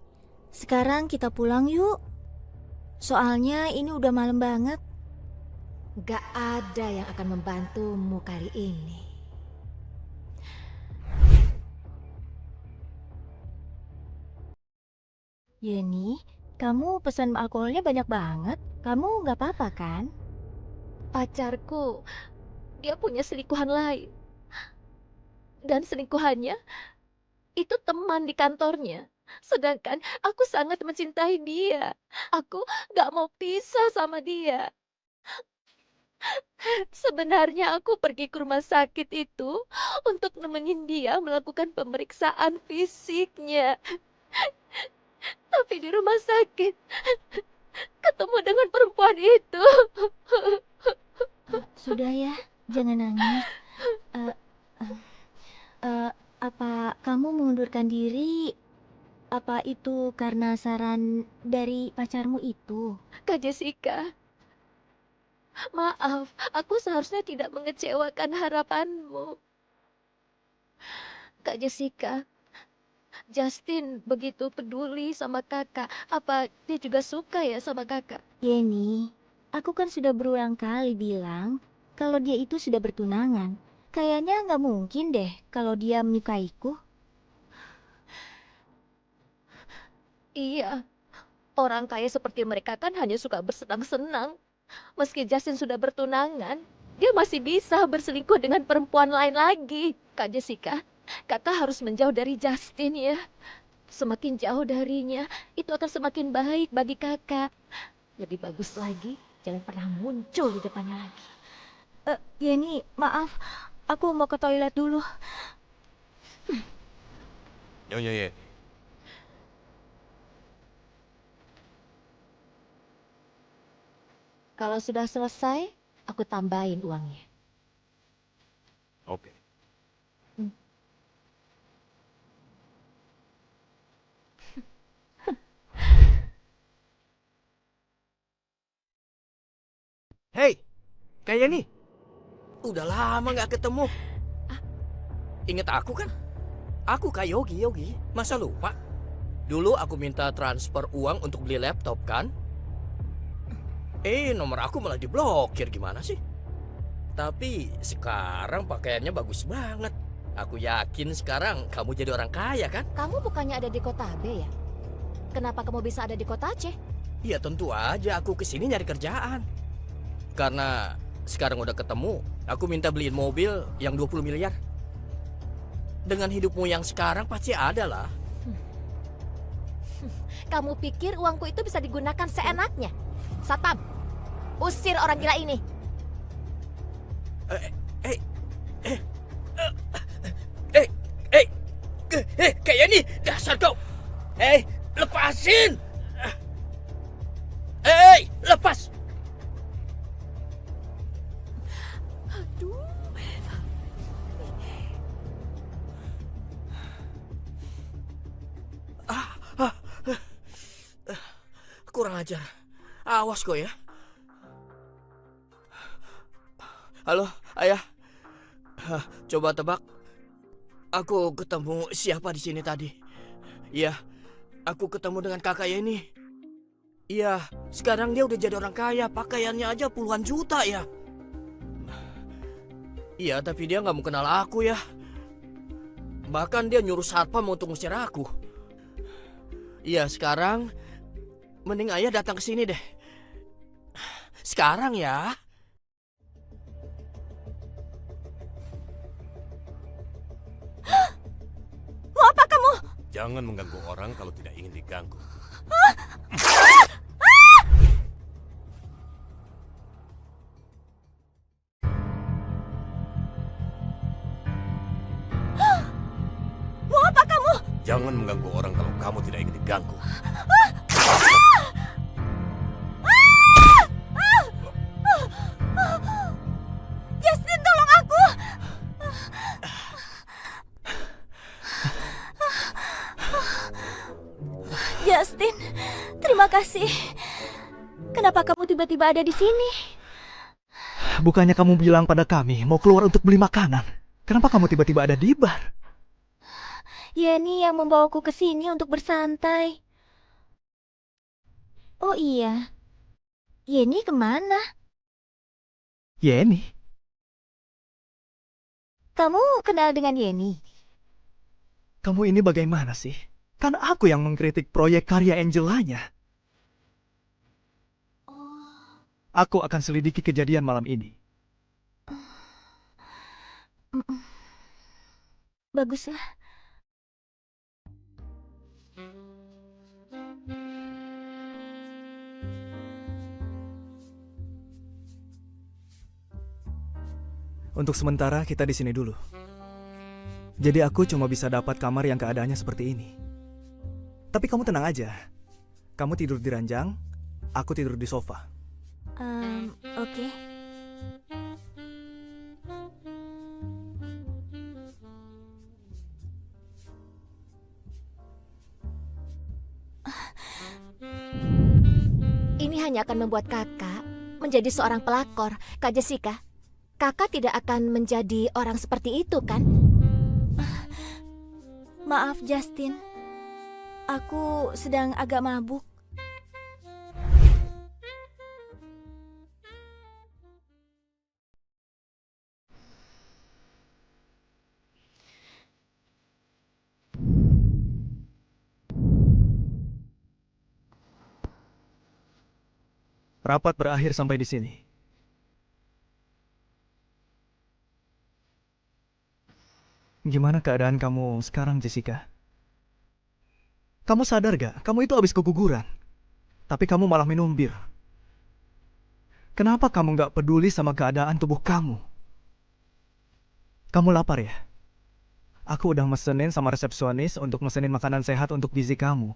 sekarang kita pulang yuk. Soalnya ini udah malam banget. Gak ada yang akan membantumu kali ini. Yeni, kamu pesan alkoholnya banyak banget. Kamu nggak apa-apa kan? Pacarku, dia punya selingkuhan lain. Dan selingkuhannya itu teman di kantornya. Sedangkan aku sangat mencintai dia. Aku gak mau pisah sama dia. Sebenarnya aku pergi ke rumah sakit itu untuk nemenin dia melakukan pemeriksaan fisiknya. Tapi di rumah sakit ketemu dengan perempuan itu. Sudah ya, jangan nangis. Apa kamu mengundurkan diri? Apa itu karena saran dari pacarmu itu? Kak Jessica, maaf, aku seharusnya tidak mengecewakan harapanmu. Kak Jessica, Justin begitu peduli sama kakak. Apa dia juga suka ya sama kakak? Yeni, aku kan sudah berulang kali bilang kalau dia itu sudah bertunangan. Kayaknya nggak mungkin deh kalau dia menyukaiku. Iya, orang kaya seperti mereka kan hanya suka bersenang-senang. Meski Justin sudah bertunangan, dia masih bisa berselingkuh dengan perempuan lain lagi. Kak Jessica, kakak harus menjauh dari Justin ya. Semakin jauh darinya, itu akan semakin baik bagi kakak. Lebih bagus lagi, jangan pernah muncul di depannya lagi. Yeni, maaf, aku mau ke toilet dulu. Nyonya Ye. Kalau sudah selesai, aku tambahin uangnya. Oke. Hei, kayak nih. Udah lama nggak ketemu. Ingat aku kan? Aku Kak Yogi. Masa lupa? Dulu aku minta transfer uang untuk beli laptop kan? Nomor aku malah diblokir, gimana sih? Tapi sekarang pakaiannya bagus banget. Aku yakin sekarang kamu jadi orang kaya kan? Kamu bukannya ada di kota B ya? Kenapa kamu bisa ada di kota Aceh? Ya tentu aja aku kesini nyari kerjaan. Karena sekarang udah ketemu, aku minta beliin mobil yang 20 miliar. Dengan hidupmu yang sekarang pasti ada lah. Kamu pikir uangku itu bisa digunakan seenaknya? Satpam, usir orang gila ini. Kayak ini dasar kau. Lepasin. Lepas. Kurang ajar. Awas kau ya. Halo, ayah. Coba tebak. Aku ketemu siapa di sini tadi? Iya, aku ketemu dengan kakak ini. Iya, sekarang dia udah jadi orang kaya. Pakaiannya aja puluhan juta ya. Iya, tapi dia nggak mau kenal aku ya. Bahkan dia nyuruh satpam untuk ngusir aku. Iya, sekarang mending ayah datang ke sini deh. Sekarang ya. Mau apa kamu? Jangan mengganggu orang kalau tidak ingin diganggu. Mau apa kamu? Jangan mengganggu orang kalau kamu tidak ingin diganggu. Justin, tolong aku. Justin, terima kasih. Kenapa kamu tiba-tiba ada di sini? Bukannya kamu bilang pada kami mau keluar untuk beli makanan? Kenapa kamu tiba-tiba ada di bar? Yeni yang membawaku ke sini untuk bersantai. Oh iya, Yeni kemana? Yeni? Kamu kenal dengan Yeni? Kamu ini bagaimana sih? Kan aku yang mengkritik proyek karya Angelanya. Aku akan selidiki kejadian malam ini. Baguslah. Untuk sementara kita di sini dulu. Jadi aku cuma bisa dapat kamar yang keadaannya seperti ini. Tapi kamu tenang aja. Kamu tidur di ranjang, aku tidur di sofa. Oke. Ini hanya akan membuat kakak menjadi seorang pelakor. Kak Jessica, kakak tidak akan menjadi orang seperti itu, kan? Maaf Justin. Aku sedang agak mabuk. Rapat berakhir sampai di sini. Gimana keadaan kamu sekarang, Jessica? Kamu sadar gak? Kamu itu habis keguguran. Tapi kamu malah minum bir. Kenapa kamu gak peduli sama keadaan tubuh kamu? Kamu lapar ya? Aku udah mesenin sama resepsionis untuk mesenin makanan sehat untuk gizi kamu.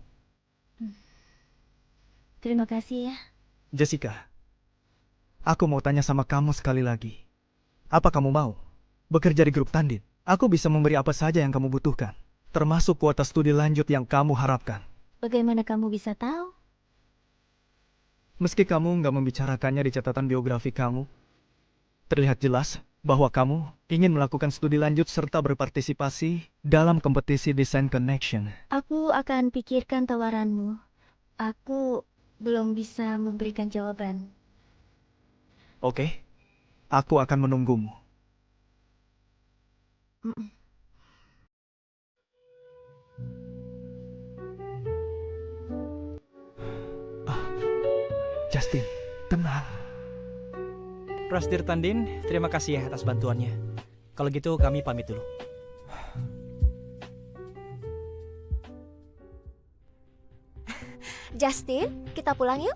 Terima kasih ya. Jessica, aku mau tanya sama kamu sekali lagi. Apa kamu mau bekerja di grup Tandin? Aku bisa memberi apa saja yang kamu butuhkan, termasuk kuota studi lanjut yang kamu harapkan. Bagaimana kamu bisa tahu? Meski kamu nggak membicarakannya di catatan biografi kamu, terlihat jelas bahwa kamu ingin melakukan studi lanjut serta berpartisipasi dalam kompetisi Design Connection. Aku akan pikirkan tawaranmu. Aku belum bisa memberikan jawaban. Oke, aku akan menunggumu. Justin, tenang. Prasdir Tandin, terima kasih ya atas bantuannya. Kalau gitu kami pamit dulu. Justin, kita pulang yuk.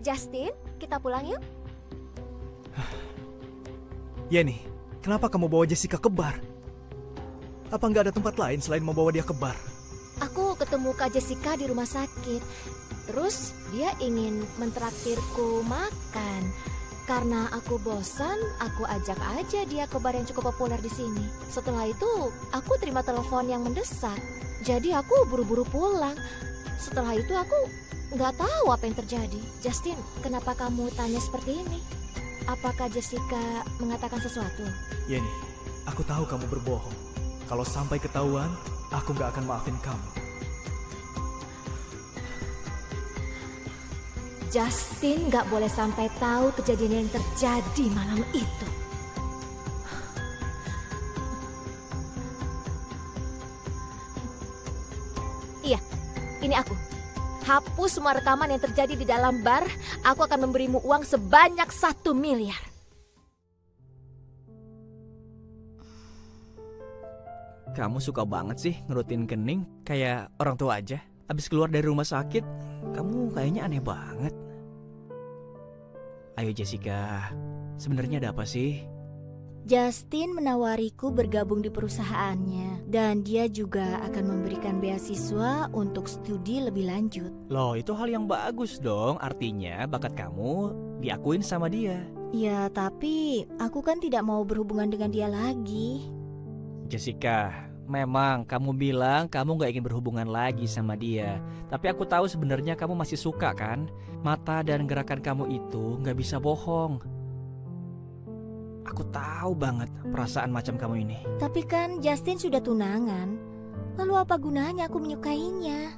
Justin, kita pulang yuk. Yenny, kenapa kamu bawa Jessica ke bar? Apa nggak ada tempat lain selain membawa dia ke bar? Aku ketemu Kak Jessica di rumah sakit. Terus dia ingin mentraktirku makan. Karena aku bosan, aku ajak aja dia ke bar yang cukup populer di sini. Setelah itu, aku terima telepon yang mendesak. Jadi aku buru-buru pulang. Setelah itu aku nggak tahu apa yang terjadi. Justin, kenapa kamu tanya seperti ini? Apakah Jessica mengatakan sesuatu? Yenny, aku tahu kamu berbohong. Kalau sampai ketahuan, aku nggak akan maafin kamu. Justin nggak boleh sampai tahu kejadian yang terjadi malam itu. Iya, ini aku. Hapus semua rekaman yang terjadi di dalam bar. Aku akan memberimu uang sebanyak 1 miliar. Kamu suka banget sih ngerutin kening kayak orang tua aja. Abis keluar dari rumah sakit, kamu kayaknya aneh banget. Ayo Jessica, sebenarnya ada apa sih? Justin menawariku bergabung di perusahaannya dan dia juga akan memberikan beasiswa untuk studi lebih lanjut. Loh, itu hal yang bagus dong. Artinya bakat kamu diakuin sama dia. Ya, tapi aku kan tidak mau berhubungan dengan dia lagi. Jessica, memang kamu bilang kamu gak ingin berhubungan lagi sama dia. Tapi aku tahu sebenarnya kamu masih suka kan? Mata dan gerakan kamu itu gak bisa bohong. Aku tahu banget perasaan macam kamu ini. Tapi kan Justin sudah tunangan. Lalu apa gunanya aku menyukainya?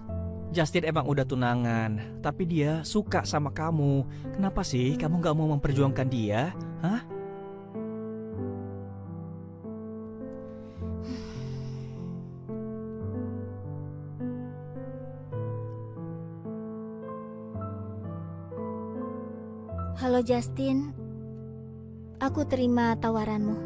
Justin emang udah tunangan, tapi dia suka sama kamu. Kenapa sih kamu gak mau memperjuangkan dia? Hah? Halo Justin, aku terima tawaranmu.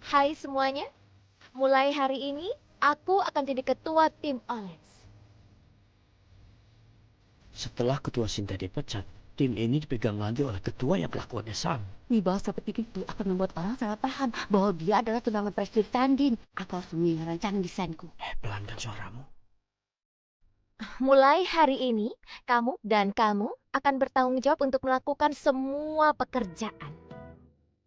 Hai semuanya, mulai hari ini aku akan jadi ketua tim Oles. Setelah ketua Sinta dipecat, tim ini dipegang lagi oleh ketua yang kelakuannya sama. Wibawa seperti itu akan membuat orang salah paham bahwa dia adalah tunangan Presiden Tandin. Aku harus merancang desainku. Pelankan suaramu. Mulai hari ini, kamu akan bertanggung jawab untuk melakukan semua pekerjaan.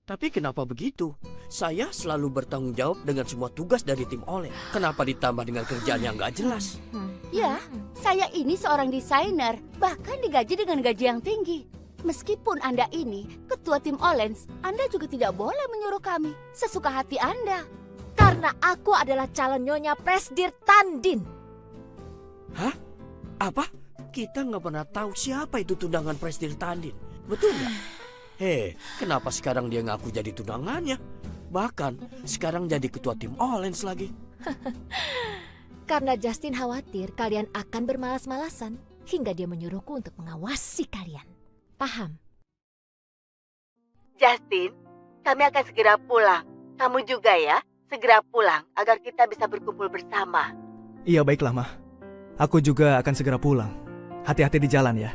Tapi kenapa begitu? Saya selalu bertanggung jawab dengan semua tugas dari tim Oleh. Kenapa ditambah dengan kerjaan yang gak jelas? Ya, saya ini seorang desainer, bahkan digaji dengan gaji yang tinggi. Meskipun Anda ini ketua tim Olens, Anda juga tidak boleh menyuruh kami sesuka hati Anda. Karena aku adalah calon Nyonya Presdir Tandin. Hah? Apa? Kita nggak pernah tahu siapa itu tunangan Presdir Tandin. Betul nggak? Kenapa sekarang dia ngaku jadi tunangannya? Bahkan sekarang jadi ketua tim Olens lagi. Karena Justin khawatir kalian akan bermalas-malasan hingga dia menyuruhku untuk mengawasi kalian. Paham? Justin, kami akan segera pulang. Kamu juga ya, segera pulang agar kita bisa berkumpul bersama. Iya, baiklah, Ma. Aku juga akan segera pulang. Hati-hati di jalan ya.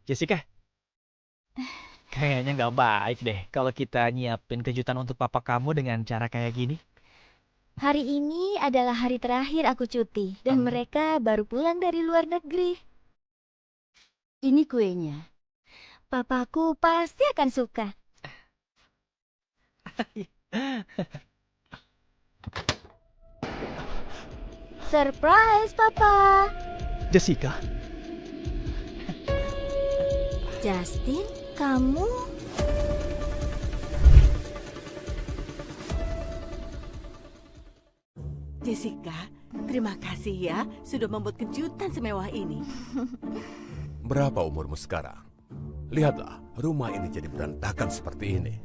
Jessica, kayaknya nggak baik deh kalau kita nyiapin kejutan untuk papa kamu dengan cara kayak gini. Hari ini adalah hari terakhir aku cuti dan mereka baru pulang dari luar negeri. Ini kuenya. Papaku pasti akan suka. Surprise, Papa. Jessica, Justin, kamu? Jessica, terima kasih ya sudah membuat kejutan semewah ini. berapa umurmu sekarang? Lihatlah, rumah ini jadi berantakan seperti ini.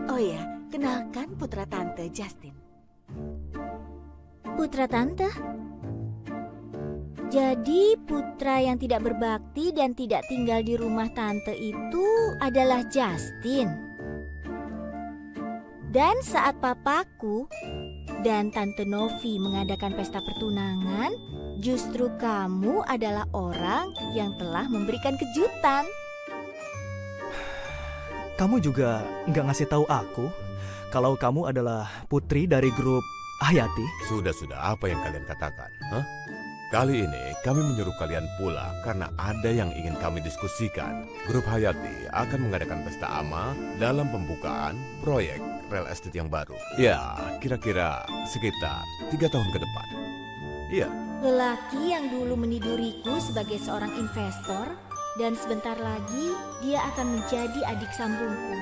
Oh ya, kenalkan putra tante Justin. Putra tante? Jadi putra yang tidak berbakti dan tidak tinggal di rumah tante itu adalah Justin. Dan saat papaku dan tante Novi mengadakan pesta pertunangan, justru kamu adalah orang yang telah memberikan kejutan. Kamu juga nggak ngasih tahu aku kalau kamu adalah putri dari grup Hayati. Sudah, apa yang kalian katakan? Hah? Kali ini kami menyuruh kalian pulang karena ada yang ingin kami diskusikan. Grup Hayati akan mengadakan pesta amal dalam pembukaan proyek real estate yang baru. Ya, kira-kira sekitar 3 tahun ke depan. Iya. Lelaki yang dulu meniduriku sebagai seorang investor, dan sebentar lagi dia akan menjadi adik sambungku.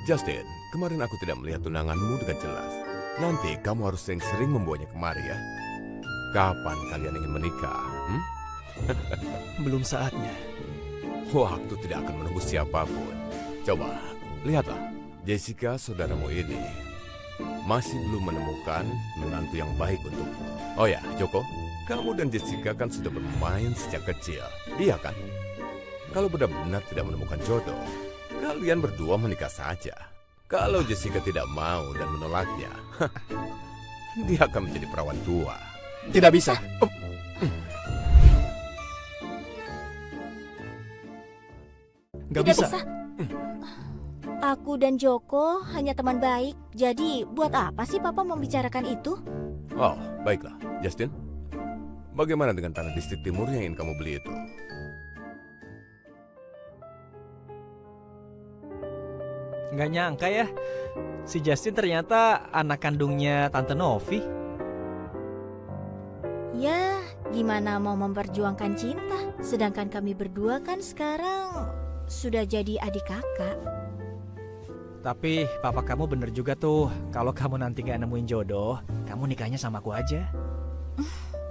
Justin, kemarin aku tidak melihat tunanganmu dengan jelas. Nanti kamu harus sering-sering membawanya kemari ya. Kapan kalian ingin menikah? Belum saatnya. Waktu tidak akan menunggu siapapun. Coba, lihatlah. Jessica, saudaramu ini masih belum menemukan menantu yang baik untukmu. Oh ya, Joko, kamu dan Jessica kan sudah bermain sejak kecil. Iya kan? Kalau benar-benar tidak menemukan jodoh, kalian berdua menikah saja. Kalau Jessica tidak mau dan menolaknya, dia akan menjadi perawan tua. Tidak bisa. Nggak Tidak bisa. Aku dan Joko hanya teman baik, jadi buat apa sih Papa membicarakan itu? Oh, baiklah. Justin, bagaimana dengan tanah distrik timur yang ingin kamu beli itu? Nggak nyangka ya, si Justin ternyata anak kandungnya Tante Novi. Ya, gimana mau memperjuangkan cinta? Sedangkan kami berdua kan sekarang sudah jadi adik kakak. Tapi papa kamu bener juga tuh, kalau kamu nanti gak nemuin jodoh, kamu nikahnya sama aku aja.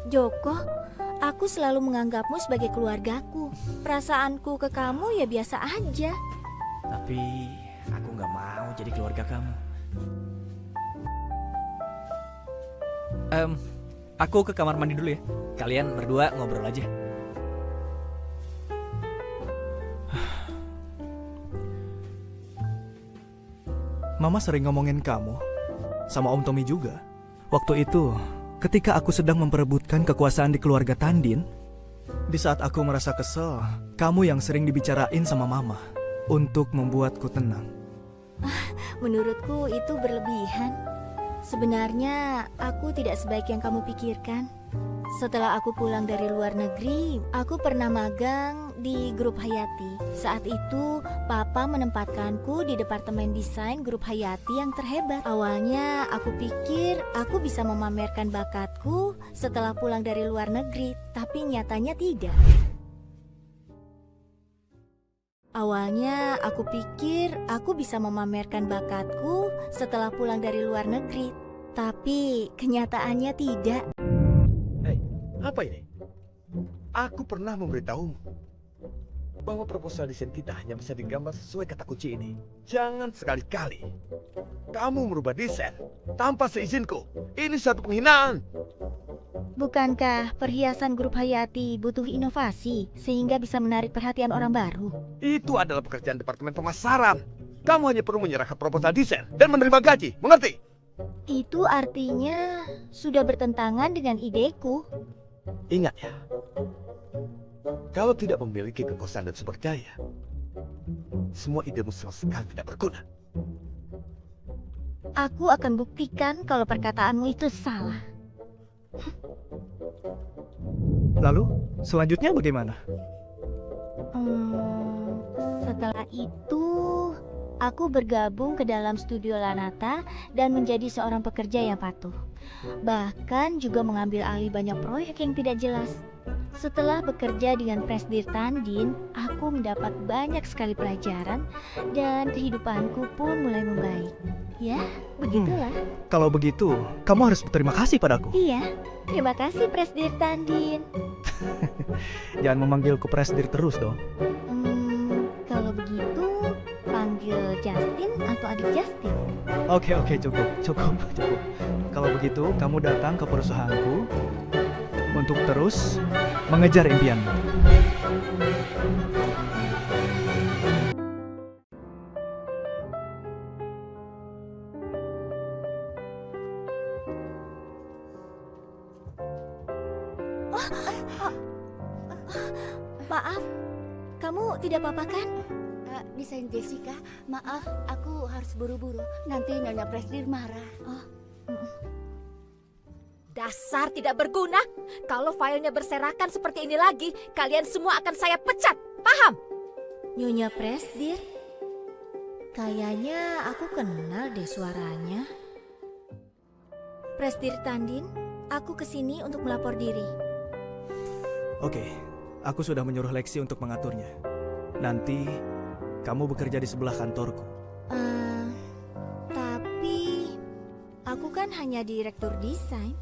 Joko, aku selalu menganggapmu sebagai keluargaku. Perasaanku ke kamu ya biasa aja. Tapi aku gak mau jadi keluarga kamu. Aku ke kamar mandi dulu ya. Kalian berdua ngobrol aja. Mama sering ngomongin kamu sama Om Tommy juga. Waktu itu, ketika aku sedang memperebutkan kekuasaan di keluarga Tandin, di saat aku merasa kesel, kamu yang sering dibicarain sama Mama untuk membuatku tenang. Menurutku itu berlebihan. Sebenarnya aku tidak sebaik yang kamu pikirkan. Setelah aku pulang dari luar negeri, aku pernah magang di grup Hayati. Saat itu, Papa menempatkanku di departemen desain grup Hayati yang terhebat. Awalnya aku pikir aku bisa memamerkan bakatku setelah pulang dari luar negeri, tapi nyatanya tidak. Awalnya aku pikir aku bisa memamerkan bakatku setelah pulang dari luar negeri, tapi kenyataannya tidak. Apa ini? Aku pernah memberitahumu bahwa proposal desain kita hanya bisa digambar sesuai kata kunci ini. Jangan sekali-kali kamu merubah desain tanpa seizinku. Ini satu penghinaan. Bukankah perhiasan grup Hayati butuh inovasi sehingga bisa menarik perhatian orang baru? Itu adalah pekerjaan departemen pemasaran. Kamu hanya perlu menyerahkan proposal desain dan menerima gaji, mengerti? Itu artinya sudah bertentangan dengan ideku. Ingat ya, kalau tidak memiliki kekuasaan dan sumber daya, semua idemu sama sekali tidak berguna. Aku akan buktikan kalau perkataanmu itu salah. Lalu, selanjutnya bagaimana? Setelah itu, aku bergabung ke dalam studio Lanata dan menjadi seorang pekerja yang patuh. Bahkan juga mengambil alih banyak proyek yang tidak jelas. Setelah bekerja dengan Presdir Tandin, aku mendapat banyak sekali pelajaran dan kehidupanku pun mulai membaik. Ya, begitulah. Kalau begitu, kamu harus berterima kasih padaku. Iya, terima kasih Presdir Tandin. Jangan memanggilku Presdir terus dong. Kalau begitu, panggil Justin atau adik Justin. Oke, cukup. Kalau begitu, kamu datang ke perusahaanku untuk terus mengejar impianmu. Maaf, kamu tidak apa-apa kan? Desain Jessica, maaf, aku harus buru-buru. Nanti Nyonya Presdir marah. Dasar tidak berguna. Kalau filenya berserakan seperti ini lagi, kalian semua akan saya pecat. Paham? Nyonya Presdir, kayaknya aku kenal deh suaranya. Presdir Tandin, aku kesini untuk melapor diri. Oke, aku sudah menyuruh Lexi untuk mengaturnya. Nanti kamu bekerja di sebelah kantorku. Tapi aku kan hanya direktur desain.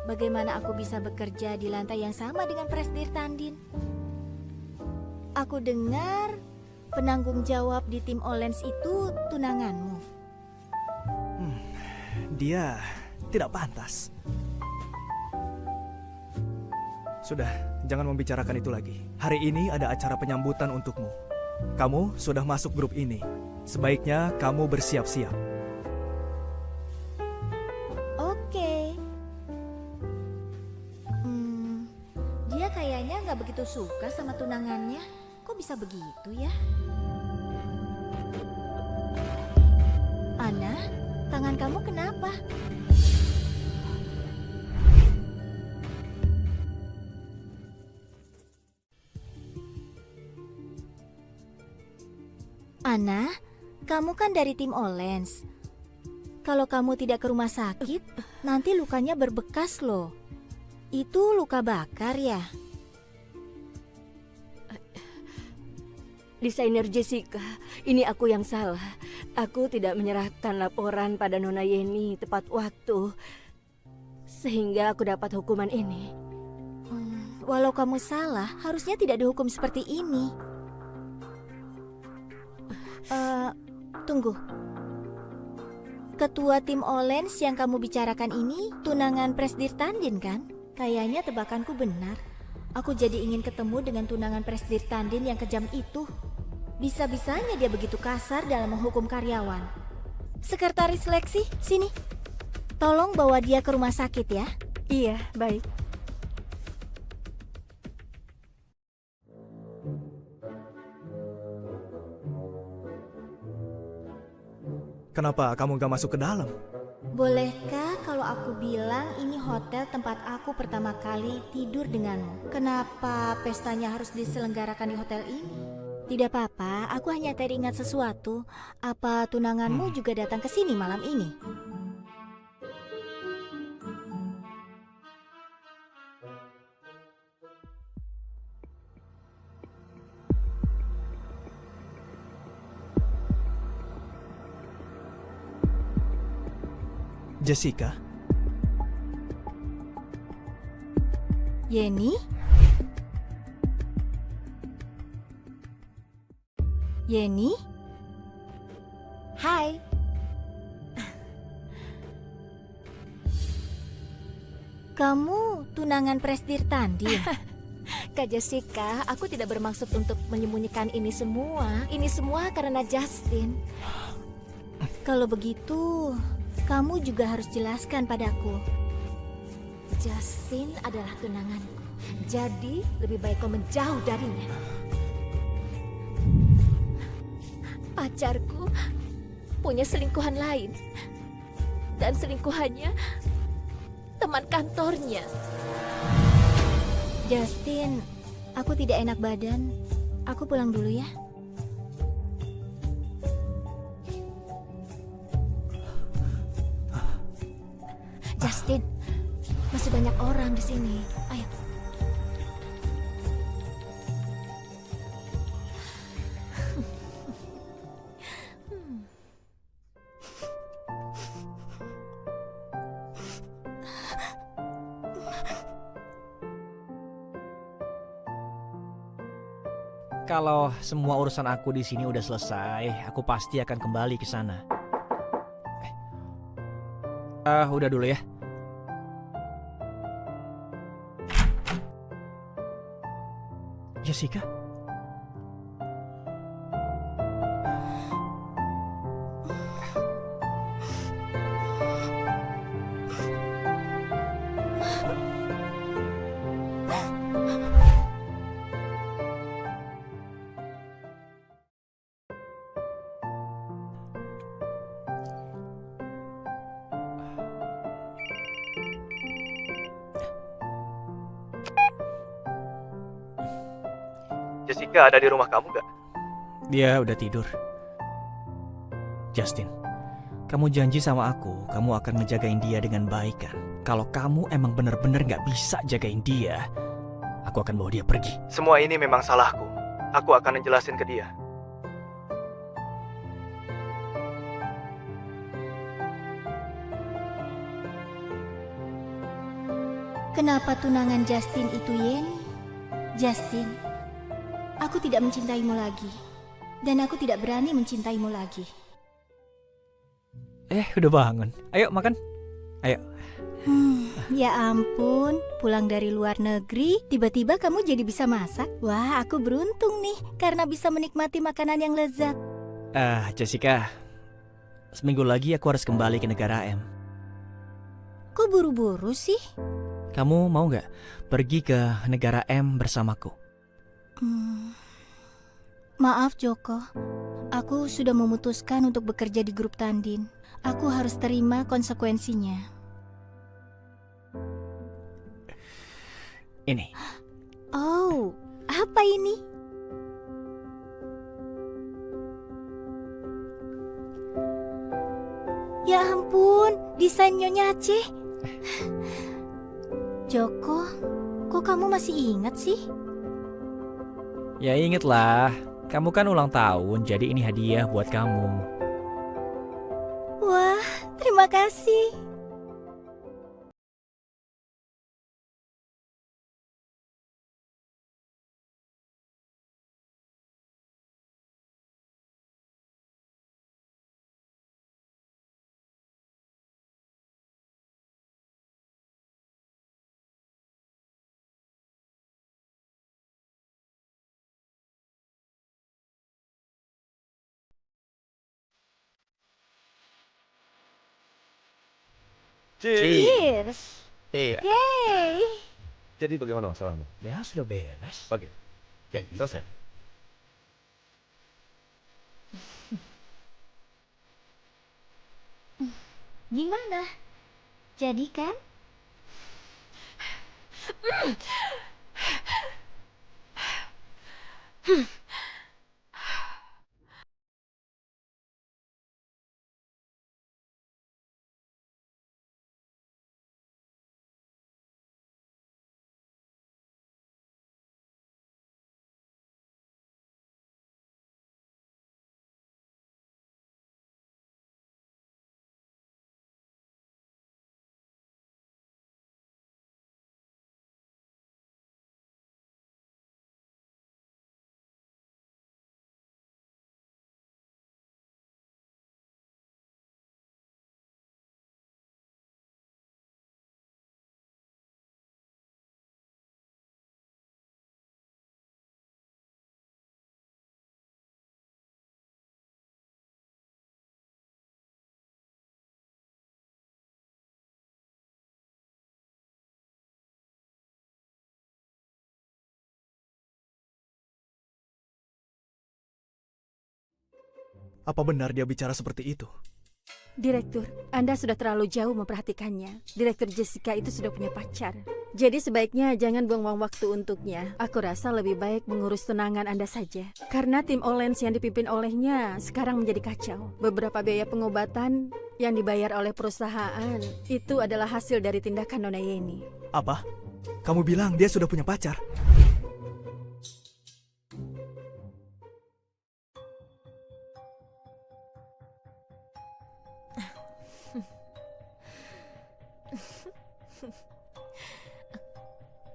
Bagaimana aku bisa bekerja di lantai yang sama dengan Presdir Tandin? Aku dengar penanggung jawab di tim Olens itu tunanganmu. Dia tidak pantas. Sudah, jangan membicarakan itu lagi. Hari ini ada acara penyambutan untukmu. Kamu sudah masuk grup ini. Sebaiknya kamu bersiap-siap. Oke. Dia kayaknya nggak begitu suka sama tunangannya. Kok bisa begitu ya? Ana, tangan kamu kenapa? Ana, kamu kan dari tim Olens. Kalau kamu tidak ke rumah sakit, nanti lukanya berbekas loh. Itu luka bakar ya? Desainer Jessica, ini aku yang salah. Aku tidak menyerahkan laporan pada Nona Yeni tepat waktu, sehingga aku dapat hukuman ini. Walau kamu salah, harusnya tidak dihukum seperti ini. Tunggu. Ketua tim Olens yang kamu bicarakan ini tunangan Presdir Tandin kan? Kayaknya tebakanku benar. Aku jadi ingin ketemu dengan tunangan Presdir Tandin yang kejam itu. Bisa-bisanya dia begitu kasar dalam menghukum karyawan. Sekretaris seleksi, sini. Tolong bawa dia ke rumah sakit ya. Iya, baik. Kenapa kamu gak masuk ke dalam? Bolehkah kalau aku bilang ini hotel tempat aku pertama kali tidur denganmu? Kenapa pestanya harus diselenggarakan di hotel ini? Tidak apa-apa, aku hanya teringat sesuatu. Apa tunanganmu juga datang ke sini malam ini? Jessica? Yeni? Yeni? Hai. Kamu tunangan Presdir Tandin? Kak Jessica, aku tidak bermaksud untuk menyembunyikan ini semua. Ini semua karena Justin. Kalau begitu, kamu juga harus jelaskan padaku. Justin adalah tunanganku. Jadi lebih baik kau menjauh darinya. Pacarku punya selingkuhan lain. Dan selingkuhannya teman kantornya. Justin, aku tidak enak badan. Aku pulang dulu ya. Justin, masih banyak orang di sini. Ayo. Kalau semua urusan aku di sini udah selesai, aku pasti akan kembali ke sana. Udah dulu ya. Jessica? Jessica ada di rumah kamu gak? Dia udah tidur. Justin, kamu janji sama aku, kamu akan ngejagain dia dengan baik kan? Kalau kamu emang bener-bener gak bisa jagain dia, aku akan bawa dia pergi. Semua ini memang salahku. Aku akan ngejelasin ke dia. Kenapa tunangan Justin itu Yeni? Justin, aku tidak mencintaimu lagi. Dan aku tidak berani mencintaimu lagi. Udah bangun. Ayo makan. Ayo. Ya ampun, pulang dari luar negeri, tiba-tiba kamu jadi bisa masak. Wah, aku beruntung nih, karena bisa menikmati makanan yang lezat. Jessica, seminggu lagi aku harus kembali ke negara M. Kok buru-buru sih? Kamu mau gak pergi ke negara M bersamaku? Maaf Joko, aku sudah memutuskan untuk bekerja di grup Tandin. Aku harus terima konsekuensinya. Ini. Oh, apa ini? Ya ampun, desain Nyonya Aceh. Joko, kok kamu masih ingat sih? Ya inget lah, kamu kan ulang tahun, jadi ini hadiah buat kamu. Wah, terima kasih. Cheers. Iya. Yay. Jadi bagaimana masalahmu? Ya sudah beres. Oke, selesai. Gimana? Jadi kan? Apa benar dia bicara seperti itu? Direktur, Anda sudah terlalu jauh memperhatikannya. Direktur Jessica itu sudah punya pacar. Jadi sebaiknya jangan buang-buang waktu untuknya. Aku rasa lebih baik mengurus tunangan Anda saja. Karena tim Olens yang dipimpin olehnya sekarang menjadi kacau. Beberapa biaya pengobatan yang dibayar oleh perusahaan itu adalah hasil dari tindakan Nona Yeni. Apa? Kamu bilang dia sudah punya pacar?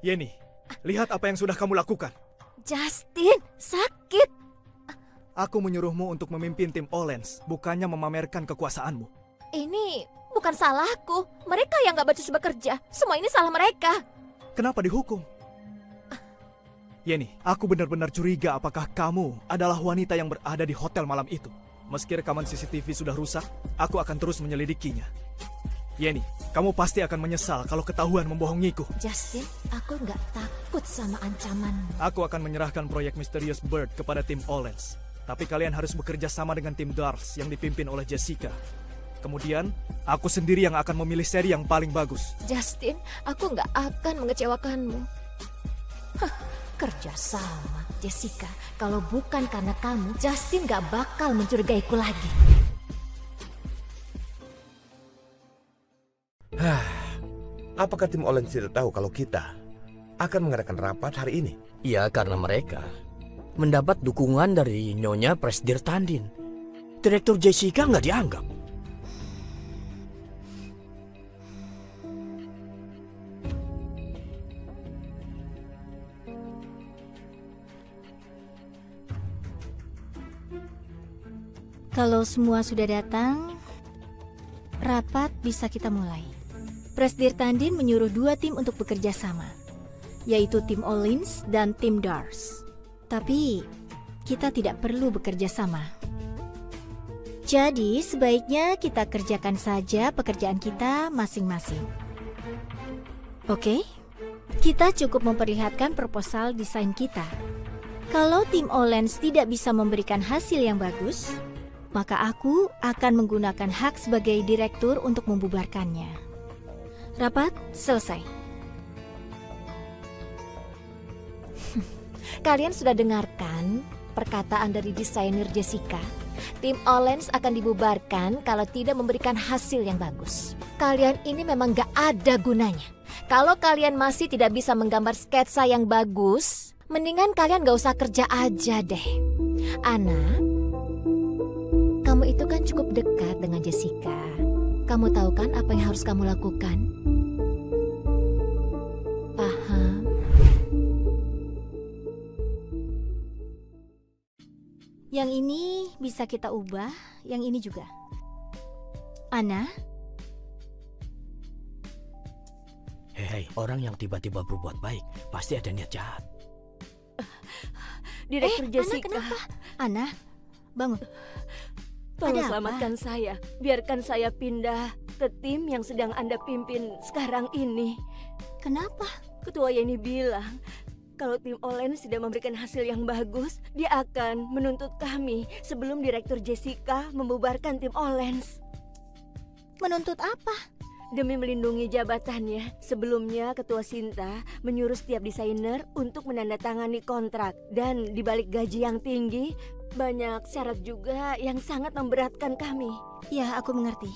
Yeni, lihat apa yang sudah kamu lakukan. Justin, sakit. Aku menyuruhmu untuk memimpin tim Olens, bukannya memamerkan kekuasaanmu. Ini bukan salahku. Mereka yang gak becus bekerja. Semua ini salah mereka. Kenapa dihukum? Yeni, aku benar-benar curiga apakah kamu adalah wanita yang berada di hotel malam itu. Meski rekaman CCTV sudah rusak, aku akan terus menyelidikinya. Yeni, kamu pasti akan menyesal kalau ketahuan membohongiku. Justin, aku gak takut sama ancamanmu. Aku akan menyerahkan proyek Mysterious Bird kepada tim Olens. Tapi kalian harus bekerja sama dengan tim Dars yang dipimpin oleh Jessica. Kemudian, aku sendiri yang akan memilih seri yang paling bagus. Justin, aku gak akan mengecewakanmu. Hah, kerja sama, Jessica. Kalau bukan karena kamu, Justin gak bakal mencurigaiku lagi. Apakah tim Olens tidak tahu kalau kita akan mengadakan rapat hari ini? Ya, karena mereka mendapat dukungan dari Nyonya Presdir Tandin. Direktur Jessica nggak dianggap. Kalau semua sudah datang, rapat bisa kita mulai. Presdir Tandin menyuruh 2 tim untuk bekerja sama, yaitu tim Olens dan tim Dars. Tapi, kita tidak perlu bekerja sama. Jadi, sebaiknya kita kerjakan saja pekerjaan kita masing-masing. Oke? Kita cukup memperlihatkan proposal desain kita. Kalau tim Olens tidak bisa memberikan hasil yang bagus, maka aku akan menggunakan hak sebagai direktur untuk membubarkannya. Rapat selesai. Kalian sudah dengarkan perkataan dari desainer Jessica? Tim Olens akan dibubarkan kalau tidak memberikan hasil yang bagus. Kalian ini memang gak ada gunanya. Kalau kalian masih tidak bisa menggambar sketsa yang bagus, mendingan kalian gak usah kerja aja deh. Ana, kamu itu kan cukup dekat dengan Jessica. Kamu tahu kan apa yang harus kamu lakukan? Paham? Yang ini bisa kita ubah, yang ini juga. Ana, Hei, orang yang tiba-tiba berbuat baik pasti ada niat jahat. Direktur Ana Jessica, kenapa? Ana, bangun. tolong Ada apa? selamatkan saya. Biarkan saya pindah ke tim yang sedang Anda pimpin sekarang ini. Kenapa? Ketua Yeni bilang, kalau tim Olens tidak memberikan hasil yang bagus, dia akan menuntut kami sebelum Direktur Jessica membubarkan tim Olens. Menuntut apa? Demi melindungi jabatannya, sebelumnya Ketua Sinta menyuruh setiap desainer untuk menandatangani kontrak. Dan di balik gaji yang tinggi, banyak syarat juga yang sangat memberatkan kami. Ya, aku mengerti.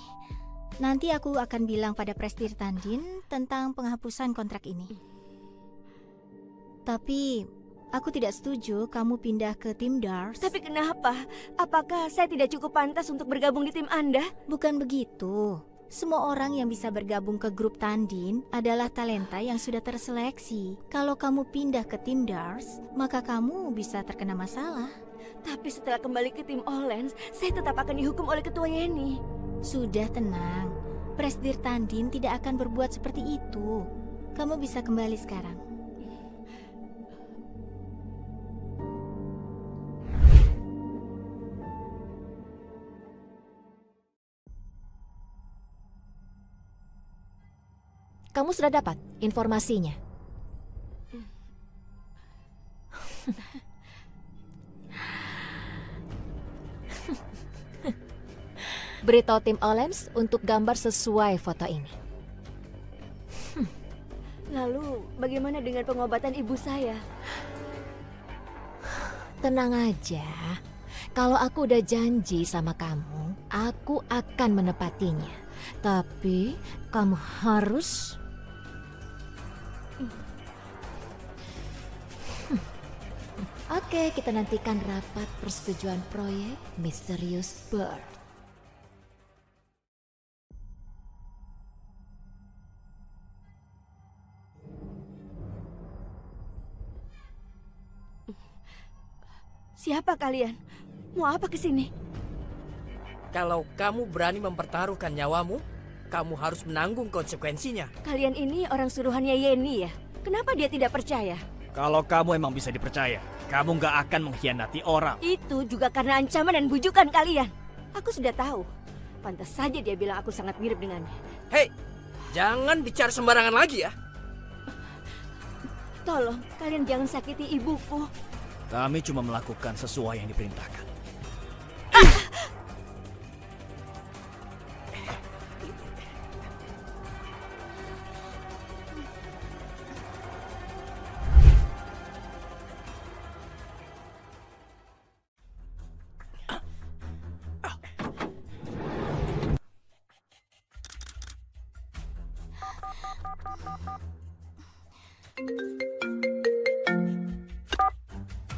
Nanti aku akan bilang pada Presdir Tandin tentang penghapusan kontrak ini. Tapi, aku tidak setuju kamu pindah ke tim Dars. Tapi kenapa? Apakah saya tidak cukup pantas untuk bergabung di tim Anda? Bukan begitu. Semua orang yang bisa bergabung ke grup Tandin adalah talenta yang sudah terseleksi. Kalau kamu pindah ke tim Dars, maka kamu bisa terkena masalah. Tapi setelah kembali ke tim Olens, saya tetap akan dihukum oleh Ketua Yeni. Sudah tenang. Presdir Tandin tidak akan berbuat seperti itu. Kamu bisa kembali sekarang. Kamu sudah dapat informasinya? Beritahu tim Olens untuk gambar sesuai foto ini. Lalu, bagaimana dengan pengobatan ibu saya? Tenang aja. Kalau aku udah janji sama kamu, aku akan menepatinya. Tapi kamu harus... Oke, kita nantikan rapat persetujuan proyek Mysterious Bird. Siapa kalian? Mau apa kesini? Kalau kamu berani mempertaruhkan nyawamu, kamu harus menanggung konsekuensinya. Kalian ini orang suruhannya Yeni ya? Kenapa dia tidak percaya? Kalau kamu emang bisa dipercaya, kamu nggak akan mengkhianati orang. Itu juga karena ancaman dan bujukan kalian. Aku sudah tahu. Pantas saja dia bilang aku sangat mirip dengannya. Hei, jangan bicara sembarangan lagi ya. Tolong, kalian jangan sakiti ibuku. Kami cuma melakukan sesuai yang diperintahkan.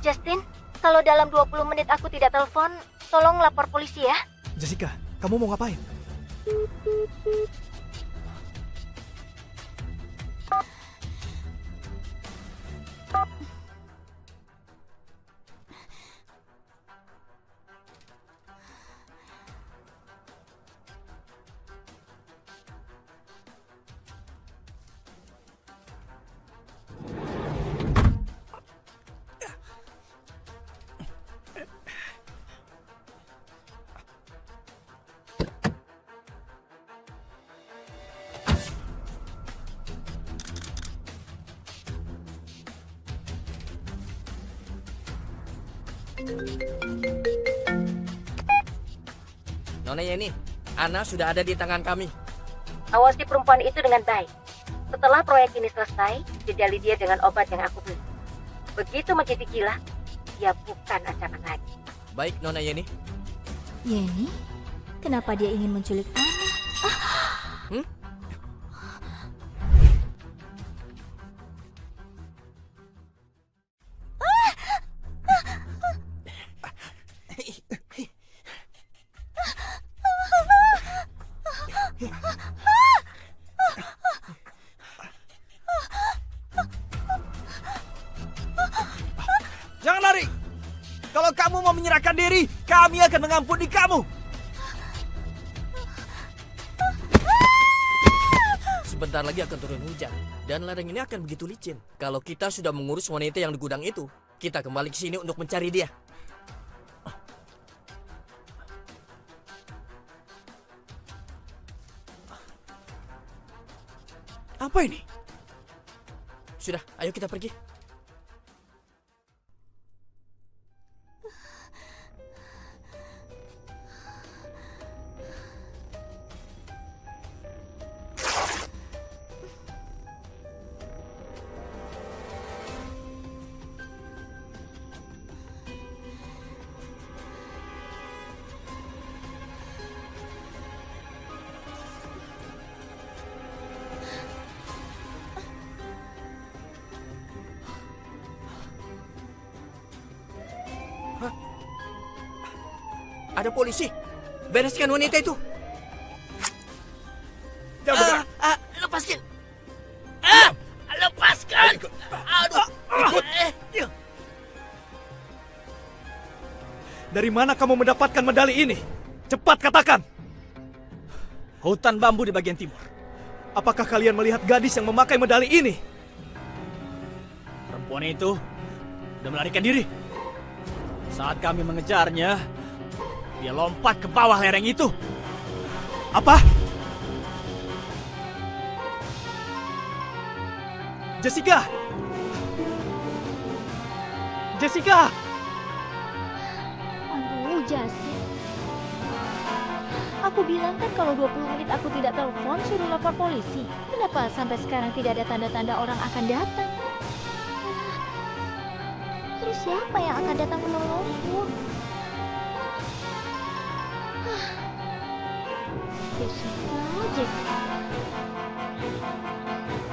Justin, kalau dalam 20 menit aku tidak telepon, tolong lapor polisi ya. Jessica, kamu mau ngapain? Nona Yeni, Ana sudah ada di tangan kami. Awasi perempuan itu dengan baik. Setelah proyek ini selesai, jejali dia dengan obat yang aku beli. Begitu menjadi gila, dia bukan ancaman lagi. Baik, Nona Yeni. Yeni? Kenapa dia ingin menculik Ana? Jangan lari! Kalau kamu mau menyerahkan diri, kami akan mengampuni kamu. Sebentar lagi akan turun hujan, dan ladang ini akan begitu licin. Kalau kita sudah mengurus wanita yang di gudang itu, kita kembali ke sini untuk mencari dia. Apa ini? Sudah, ayo kita pergi. Ada polisi. Bereskan wanita itu. Jangan bergerak. Lepaskan. Lepaskan. Aduh. Dari mana kamu mendapatkan medali ini? Cepat katakan. Hutan bambu di bagian timur. Apakah kalian melihat gadis yang memakai medali ini? Perempuan itu sudah melarikan diri. Saat kami mengejarnya, dia lompat ke bawah lereng itu. Apa? Jessica! Jessica! Aduh, Justin. Aku bilang kan kalau 20 menit aku tidak telepon, suruh lapor polisi. Kenapa sampai sekarang tidak ada tanda-tanda orang akan datang? Terus siapa yang akan datang menolongku? Jessica.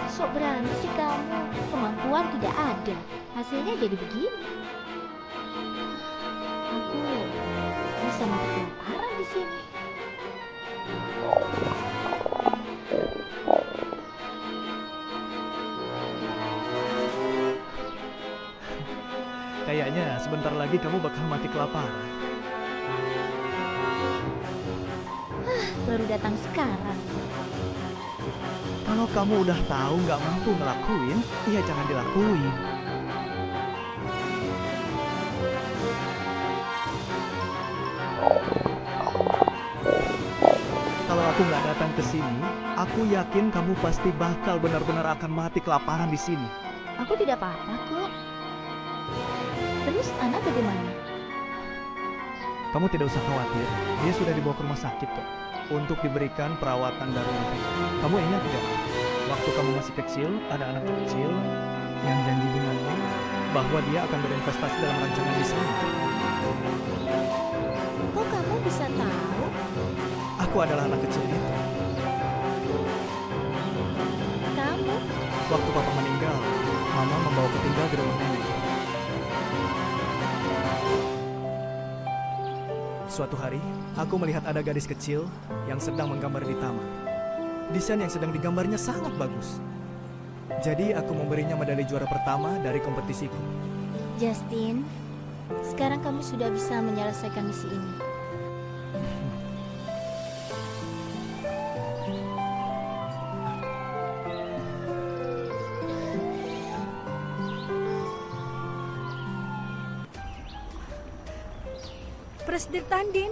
Sok berani sih kamu. Kemampuan tidak ada. Hasilnya jadi begini. Aku bisa mati kelaparan di sini. Kayaknya sebentar lagi kamu bakal mati kelaparan. Baru datang sekarang. Kalau kamu udah tahu nggak mampu ngelakuin, ya jangan dilakuin. Kalau aku nggak datang ke sini, aku yakin kamu pasti bakal benar-benar akan mati kelaparan di sini. Aku tidak apa-apa kok. Terus Ana bagaimana? Kamu tidak usah khawatir, dia sudah dibawa ke rumah sakit kok untuk diberikan perawatan darurat. Kamu ingat tidak? Waktu kamu masih kecil, ada anak kecil yang janji denganmu bahwa dia akan berinvestasi dalam rancangan desain. Kok kamu bisa tahu? Aku adalah anak kecil itu. Kamu? Waktu papa meninggal, mama membawaku tinggal di rumah nenek. Suatu hari, aku melihat ada gadis kecil yang sedang menggambar di taman. Desain yang sedang digambarnya sangat bagus. Jadi aku memberinya medali juara pertama dari kompetisiku. Justin, sekarang kamu sudah bisa menyelesaikan misi ini. Presdir Tandin,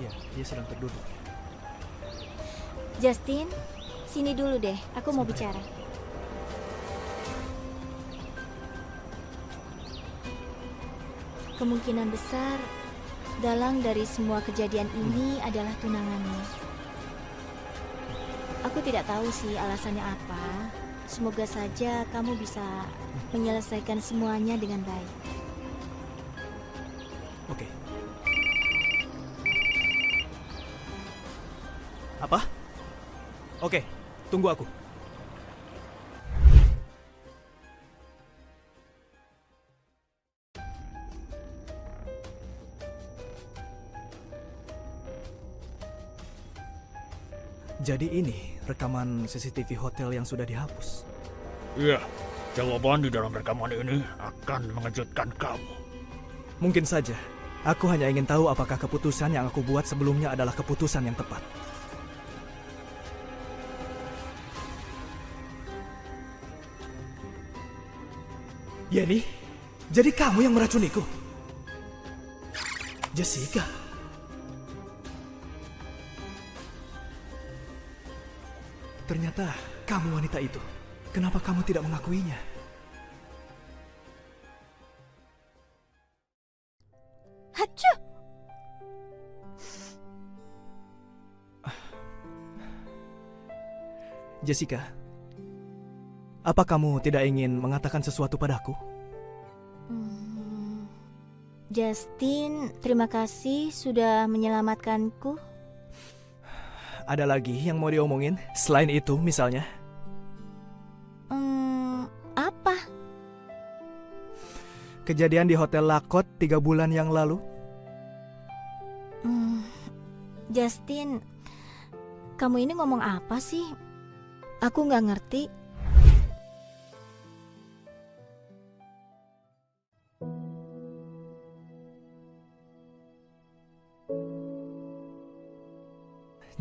Iya, dia sedang terduduk. Justin, sini dulu deh, aku mau bicara. Kemungkinan besar, dalang dari semua kejadian ini adalah tunangannya. Aku tidak tahu sih alasannya apa. Semoga saja kamu bisa menyelesaikan semuanya dengan baik. Oke. Apa? Oke, tunggu aku. Jadi ini rekaman CCTV hotel yang sudah dihapus. Iya, jawaban di dalam rekaman ini akan mengejutkan kamu. Mungkin saja. Aku hanya ingin tahu apakah keputusan yang aku buat sebelumnya adalah keputusan yang tepat. Yenny, jadi kamu yang meracuniku? Jessica? Ternyata kamu wanita itu. Kenapa kamu tidak mengakuinya? Hacu! Jessica, apa kamu tidak ingin mengatakan sesuatu padaku? Justin, terima kasih sudah menyelamatkanku. Ada lagi yang mau diomongin selain itu misalnya? Apa? Kejadian di Hotel Lakot 3 bulan yang lalu? Justin, kamu ini ngomong apa sih? Aku nggak ngerti.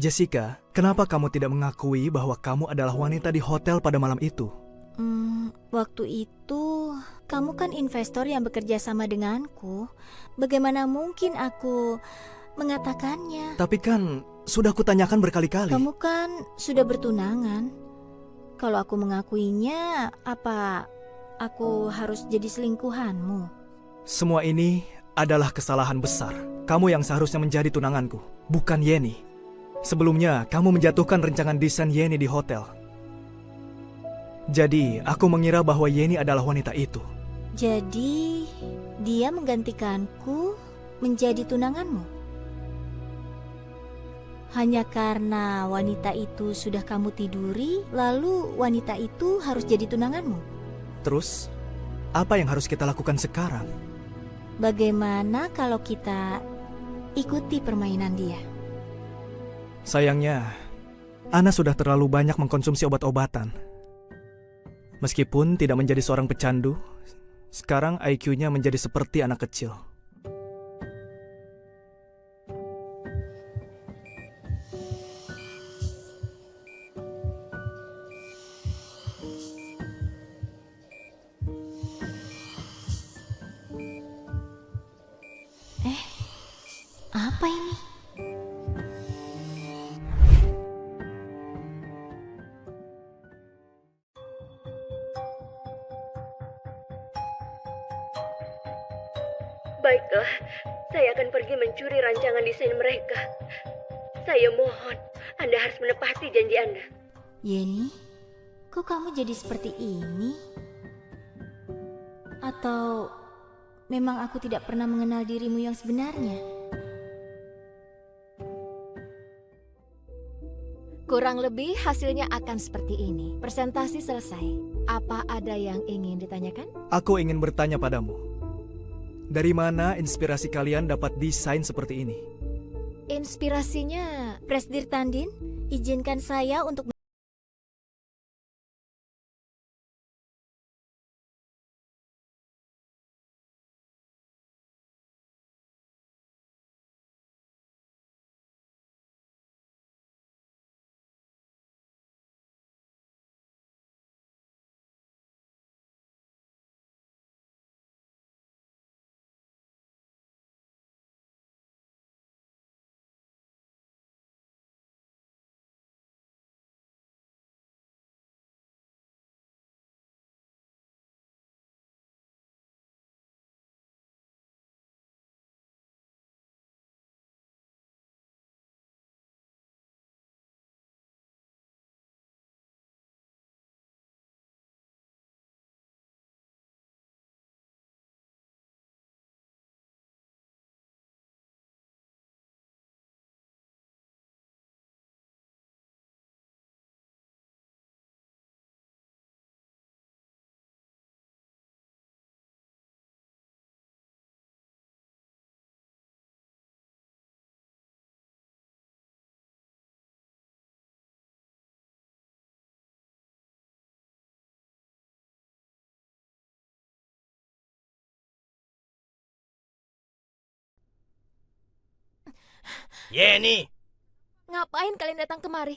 Jessica, kenapa kamu tidak mengakui bahwa kamu adalah wanita di hotel pada malam itu? Waktu itu, kamu kan investor yang bekerja sama denganku. Bagaimana mungkin aku mengatakannya? Tapi kan sudah kutanyakan berkali-kali. Kamu kan sudah bertunangan. Kalau aku mengakuinya, apa aku harus jadi selingkuhanmu? Semua ini adalah kesalahan besar. Kamu yang seharusnya menjadi tunanganku, bukan Yenny. Sebelumnya, kamu menjatuhkan rancangan desain Yenny di hotel. Jadi, aku mengira bahwa Yenny adalah wanita itu. Jadi, dia menggantikanku menjadi tunanganmu? Hanya karena wanita itu sudah kamu tiduri, lalu wanita itu harus jadi tunanganmu? Terus, apa yang harus kita lakukan sekarang? Bagaimana kalau kita ikuti permainan dia? Sayangnya, Ana sudah terlalu banyak mengkonsumsi obat-obatan. Meskipun tidak menjadi seorang pecandu, sekarang IQ-nya menjadi seperti anak kecil. Apa ini? Baiklah, saya akan pergi mencuri rancangan desain mereka. Saya mohon, Anda harus menepati janji Anda. Yeni, kok kamu jadi seperti ini? Atau memang aku tidak pernah mengenal dirimu yang sebenarnya? Kurang lebih hasilnya akan seperti ini. Presentasi selesai. Apa ada yang ingin ditanyakan? Aku ingin bertanya padamu. Dari mana inspirasi kalian dapat desain seperti ini? Inspirasinya Presdir Tandin, izinkan saya untuk Yeni, ngapain kalian datang kemari?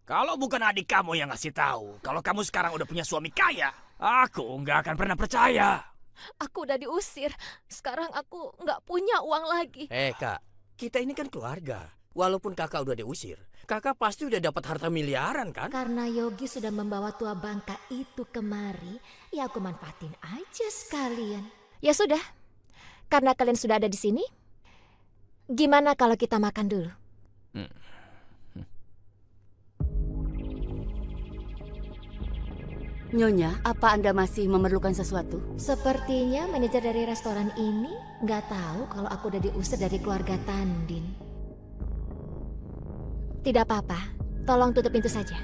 Kalau bukan adik kamu yang ngasih tahu, kalau kamu sekarang udah punya suami kaya, aku nggak akan pernah percaya. Aku udah diusir. Sekarang aku nggak punya uang lagi. Kak, kita ini kan keluarga. Walaupun kakak udah diusir, kakak pasti udah dapat harta miliaran kan? Karena Yogi sudah membawa tua bangka itu kemari, ya aku manfaatin aja sekalian. Ya sudah, karena kalian sudah ada di sini, gimana kalau kita makan dulu? Nyonya, apa Anda masih memerlukan sesuatu? Sepertinya manajer dari restoran ini nggak tahu kalau aku udah diusir dari keluarga Tandin. Tidak apa-apa, tolong tutup pintu saja.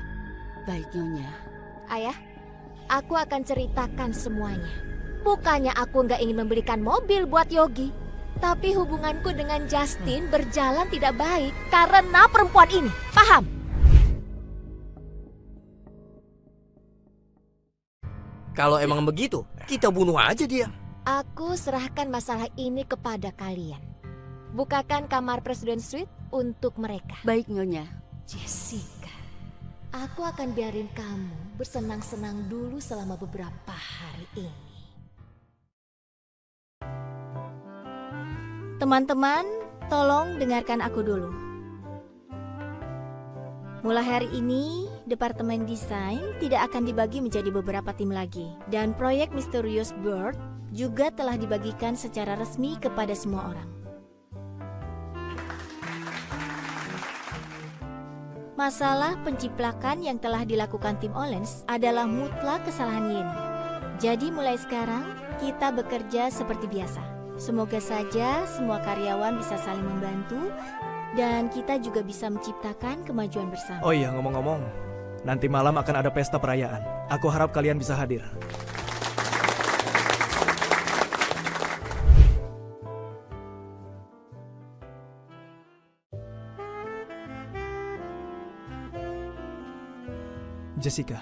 Baik, Nyonya. Ayah, aku akan ceritakan semuanya. Bukannya aku nggak ingin membelikan mobil buat Yogi, tapi hubunganku dengan Justin berjalan tidak baik karena perempuan ini. Paham? Kalau emang begitu, kita bunuh aja dia. Aku serahkan masalah ini kepada kalian. Bukakan kamar Presiden Suite untuk mereka. Baik, Nyonya. Jessica, aku akan biarin kamu bersenang-senang dulu selama beberapa hari ini. teman-teman, tolong dengarkan aku dulu. Mulai hari ini, Departemen Desain tidak akan dibagi menjadi beberapa tim lagi. Dan proyek Mysterious Bird juga telah dibagikan secara resmi kepada semua orang. Masalah penciplakan yang telah dilakukan tim Olens adalah mutlak kesalahan Yeni. Jadi mulai sekarang, kita bekerja seperti biasa. Semoga saja semua karyawan bisa saling membantu dan kita juga bisa menciptakan kemajuan bersama. Oh iya, ngomong-ngomong, nanti malam akan ada pesta perayaan. Aku harap kalian bisa hadir. Jessica,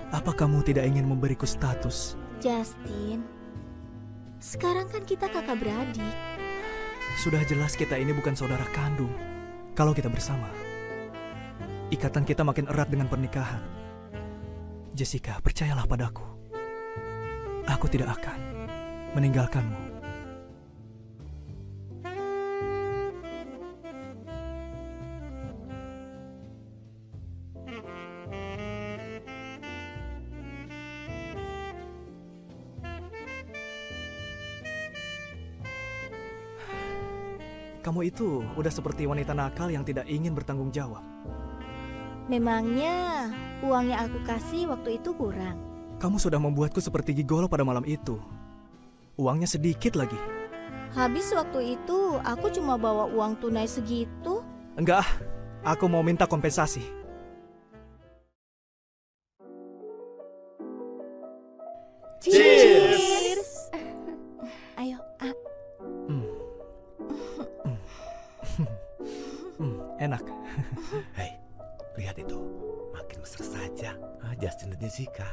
apa kamu tidak ingin memberiku status? Justin, sekarang kan kita kakak beradik. Sudah jelas kita ini bukan saudara kandung. Kalau kita bersama, ikatan kita makin erat dengan pernikahan. Jessica, percayalah padaku. Aku tidak akan meninggalkanmu. kamu itu udah seperti wanita nakal yang tidak ingin bertanggung jawab. Memangnya uang yang aku kasih waktu itu kurang? Kamu sudah membuatku seperti gigolo pada malam itu. Uangnya sedikit lagi. Habis waktu itu aku cuma bawa uang tunai segitu. Enggak, aku mau minta kompensasi. Cheers! Ayo, Enak. Hei, lihat itu. Makin mesra saja. Justin dan Jessica.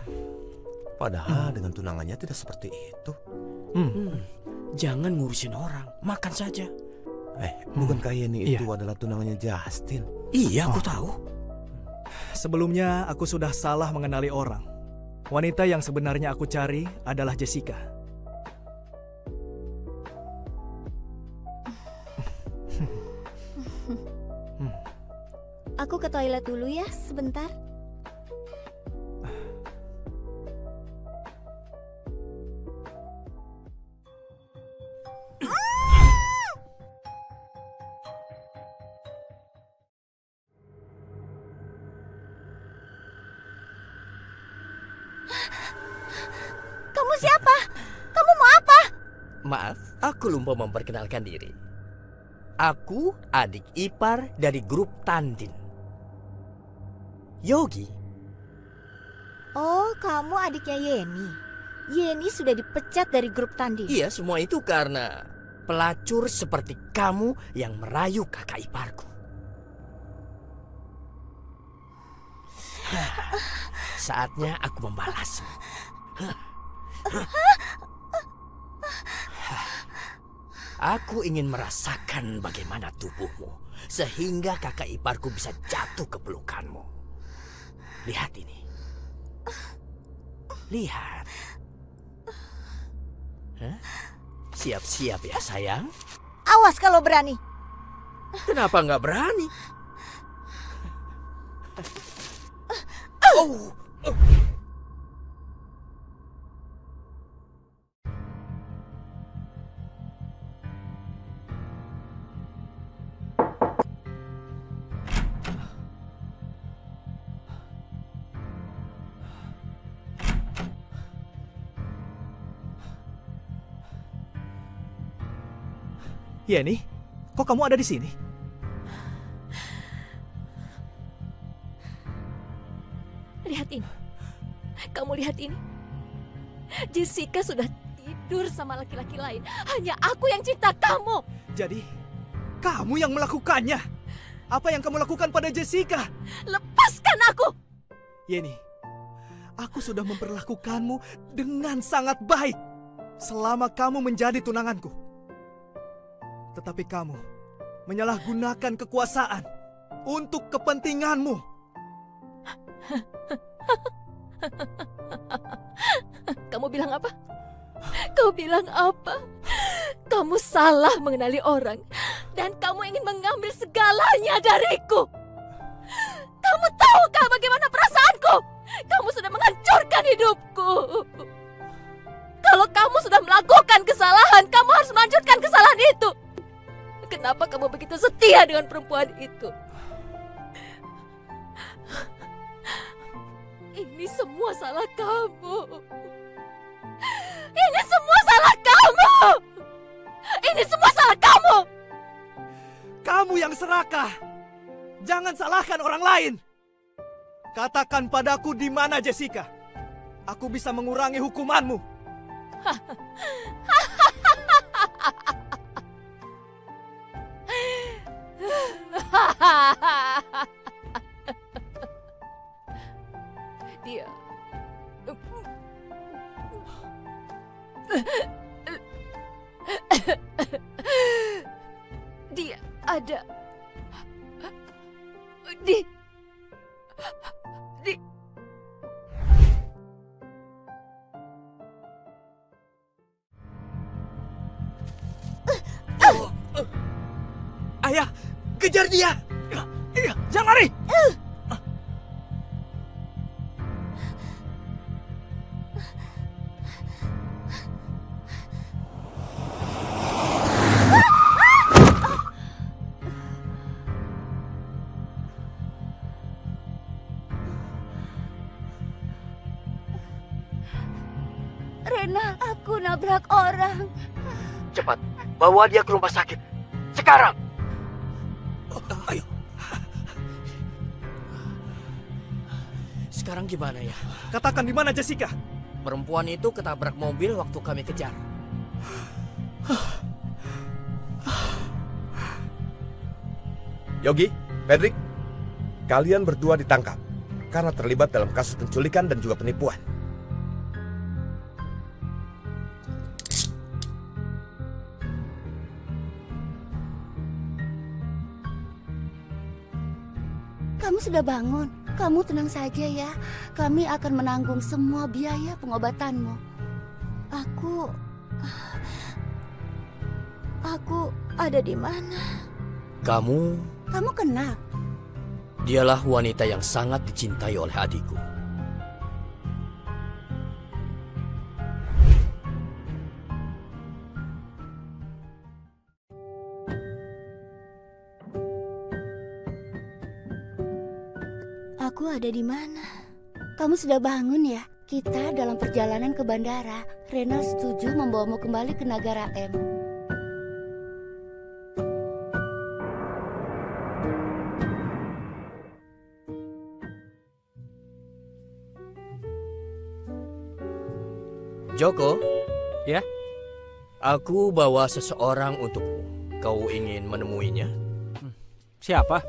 Padahal dengan tunangannya tidak seperti itu. Jangan ngurusin orang, makan saja. Bukankah Yeni itu Iya. adalah tunangannya Justin? Iya, aku tahu. Sebelumnya aku sudah salah mengenali orang. Wanita yang sebenarnya aku cari adalah Jessica. Aku ke toilet dulu ya, sebentar. Kamu siapa? Kamu mau apa? Maaf, aku lupa memperkenalkan diri. Aku adik ipar dari grup Tandin. Yogi. Oh, kamu adiknya Yeni. Yeni sudah dipecat dari grup Tandin. Iya, semua itu karena pelacur seperti kamu yang merayu kakak iparku. Saatnya aku membalasmu. Aku ingin merasakan bagaimana tubuhmu, sehingga kakak iparku bisa jatuh ke pelukanmu. Lihat ini. Lihat. Hah? Siap-siap ya sayang. Awas kalau berani. Kenapa nggak berani? Oh. Yeni, kok kamu ada di sini? Lihat ini. Kamu lihat ini. Jessica sudah tidur sama laki-laki lain. Hanya aku yang cinta kamu. Jadi, kamu yang melakukannya. Apa yang kamu lakukan pada Jessica? Lepaskan aku. Yeni, aku sudah memperlakukanmu dengan sangat baik selama kamu menjadi tunanganku. Tetapi kamu menyalahgunakan kekuasaan untuk kepentinganmu. Kamu bilang apa? Kau bilang apa? Kamu salah mengenali orang. Dan kamu ingin mengambil segalanya dariku. Kamu tahukah bagaimana perasaanku? Kamu sudah menghancurkan hidupku. Kalau kamu sudah melakukan kesalahan, kamu harus melanjutkan kesalahan itu. Kenapa kamu begitu setia dengan perempuan itu? Ini semua salah kamu. Ini semua salah kamu. Ini semua salah kamu. Kamu yang serakah. Jangan salahkan orang lain. Katakan padaku di mana Jessica. Aku bisa mengurangi hukumanmu. Dia Dia ada di Ayah, kejar dia. Jangan lari. Rena, aku nabrak orang. Cepat, bawa dia ke rumah sakit. Sekarang! Ayo. Sekarang gimana ya? Katakan di mana Jessica? Perempuan itu ketabrak mobil waktu kami kejar. Yogi, Patrick, kalian berdua ditangkap karena terlibat dalam kasus penculikan dan juga penipuan. Kamu sudah bangun. Kamu tenang saja ya. Kami akan menanggung semua biaya pengobatanmu. Aku ada di mana? Kamu Kenal? dialah wanita yang sangat dicintai oleh adikku. Aku ada di mana? Kamu sudah bangun ya? Kita dalam perjalanan ke bandara. Rena setuju membawamu kembali ke negara M. Joko? Ya? Aku bawa seseorang untukmu. Kau ingin menemuinya? Siapa?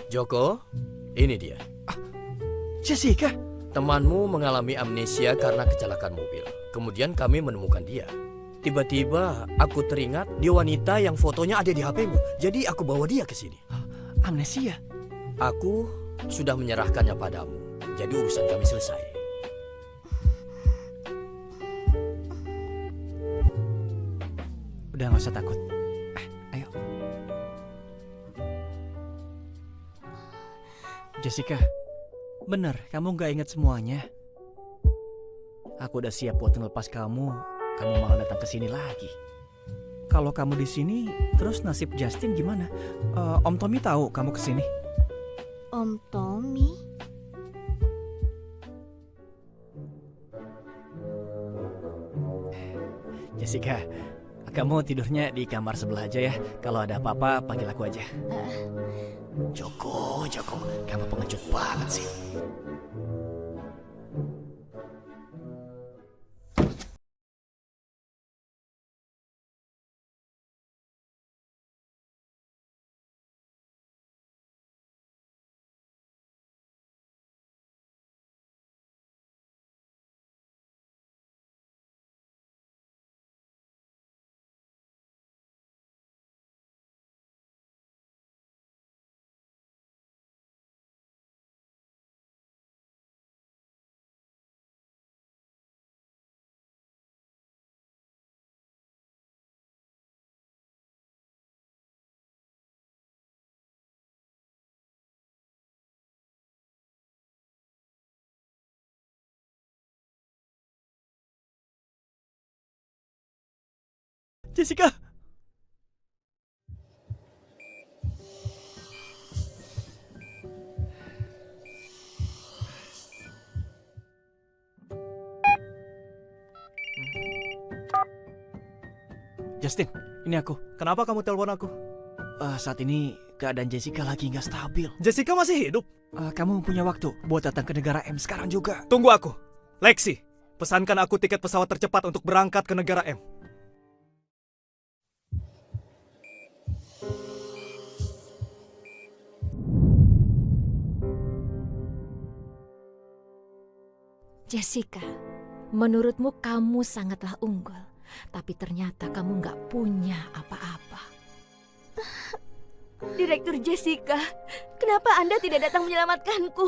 Joko, ini dia. Jessica. Temanmu mengalami amnesia karena kecelakaan mobil. Kemudian kami menemukan dia. Tiba-tiba aku teringat dia wanita yang fotonya ada di HP-mu. Jadi aku bawa dia ke sini. Amnesia? Aku sudah menyerahkannya padamu. Jadi urusan kami selesai. Udah gak usah takut. Ayo. Jessica, bener kamu gak ingat semuanya. Aku udah siap buat ngelepas kamu. Kamu malah datang ke sini lagi. Kalau kamu di sini, terus nasib Justin gimana? Om Tommy tahu kamu ke sini. Om Tommy? Jessica, kamu tidurnya di kamar sebelah aja ya. Kalau ada apa-apa, panggil aku aja. Joko, kamu pengecut banget sih. Jessica! Justin, ini aku. Kenapa kamu telepon aku? Saat ini keadaan Jessica lagi nggak stabil. Jessica masih hidup? Kamu punya waktu buat datang ke negara M sekarang juga. Tunggu aku. Lexi, pesankan aku tiket pesawat tercepat untuk berangkat ke negara M. Jessica, menurutmu kamu sangatlah unggul, tapi ternyata kamu nggak punya apa-apa. Direktur Jessica, kenapa Anda tidak datang menyelamatkanku?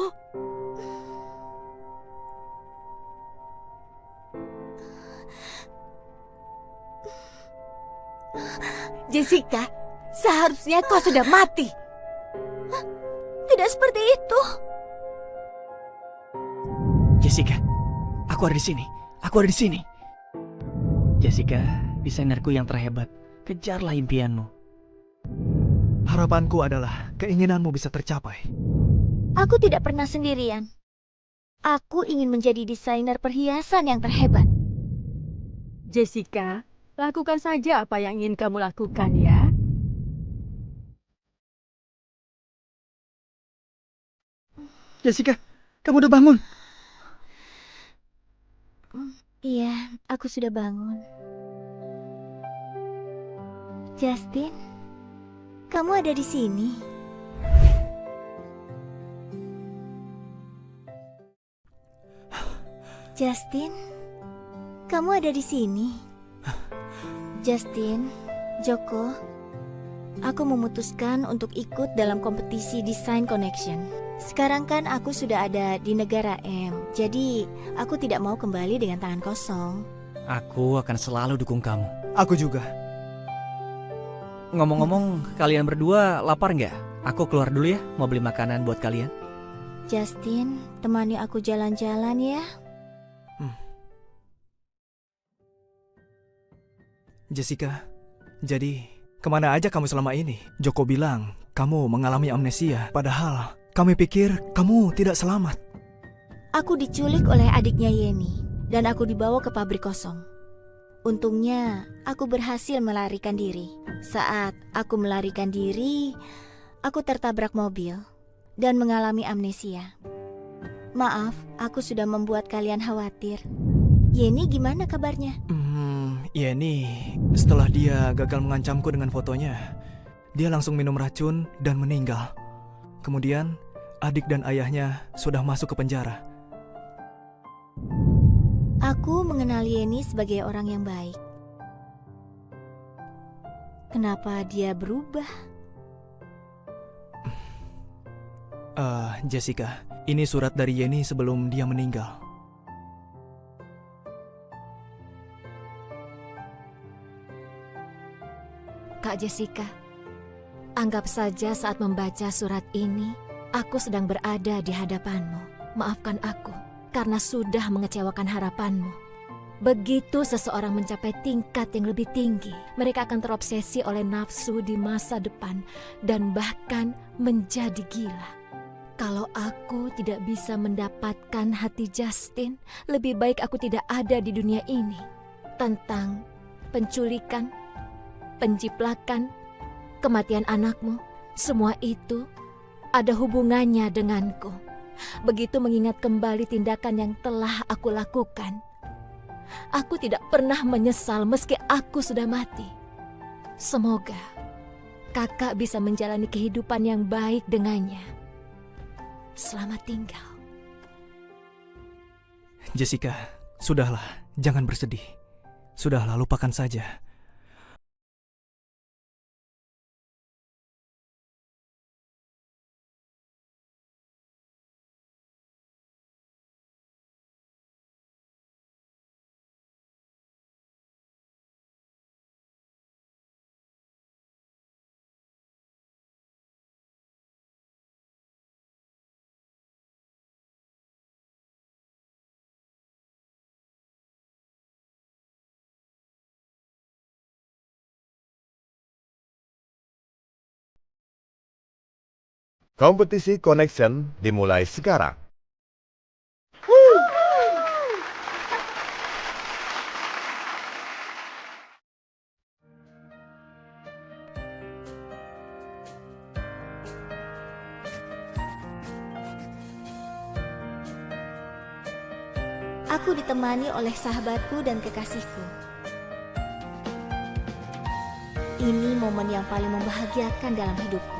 Jessica, seharusnya kau sudah mati. Tidak seperti itu. Jessica, aku ada di sini. Aku ada di sini. Jessica, desainerku yang terhebat. Kejarlah impianmu. Harapanku adalah keinginanmu bisa tercapai. Aku tidak pernah sendirian. Aku ingin menjadi desainer perhiasan yang terhebat. Jessica, lakukan saja apa yang ingin kamu lakukan ya. Jessica, kamu udah bangun? Iya, aku sudah bangun. Justin, kamu ada di sini. Justin, kamu ada di sini. Justin, Joko, aku memutuskan untuk ikut dalam kompetisi Design Connection. Sekarang kan aku sudah ada di negara M, jadi aku tidak mau kembali dengan tangan kosong. Aku akan selalu dukung kamu. Aku juga. Ngomong-ngomong, kalian berdua lapar nggak? Aku keluar dulu ya, mau beli makanan buat kalian. Justin, temani aku jalan-jalan ya. Jessica, jadi kemana aja kamu selama ini? Joko bilang kamu mengalami amnesia, padahal kami pikir kamu tidak selamat. Aku diculik oleh adiknya Yeni dan aku dibawa ke pabrik kosong. Untungnya aku berhasil melarikan diri. Saat aku melarikan diri, aku tertabrak mobil dan mengalami amnesia. Maaf, aku sudah membuat kalian khawatir. Yeni gimana kabarnya? Yeni, setelah dia gagal mengancamku dengan fotonya, dia langsung minum racun dan meninggal. Kemudian, adik dan ayahnya sudah masuk ke penjara. Aku mengenal Yeni sebagai orang yang baik. Kenapa dia berubah? Jessica, ini surat dari Yeni sebelum dia meninggal. Kak Jessica, anggap saja saat membaca surat ini, aku sedang berada di hadapanmu. Maafkan aku karena sudah mengecewakan harapanmu. Begitu seseorang mencapai tingkat yang lebih tinggi, mereka akan terobsesi oleh nafsu di masa depan dan bahkan menjadi gila. Kalau aku tidak bisa mendapatkan hati Justin, lebih baik aku tidak ada di dunia ini. Tentang penculikan, penjiplakan, kematian anakmu, semua itu ada hubungannya denganku. Begitu mengingat kembali tindakan yang telah aku lakukan, aku tidak pernah menyesal meski aku sudah mati. Semoga kakak bisa menjalani kehidupan yang baik dengannya. Selamat tinggal. Jessica, sudahlah, jangan bersedih. Sudahlah, lupakan saja. Kompetisi Connection dimulai sekarang. Aku ditemani oleh sahabatku dan kekasihku. Ini momen yang paling membahagiakan dalam hidupku.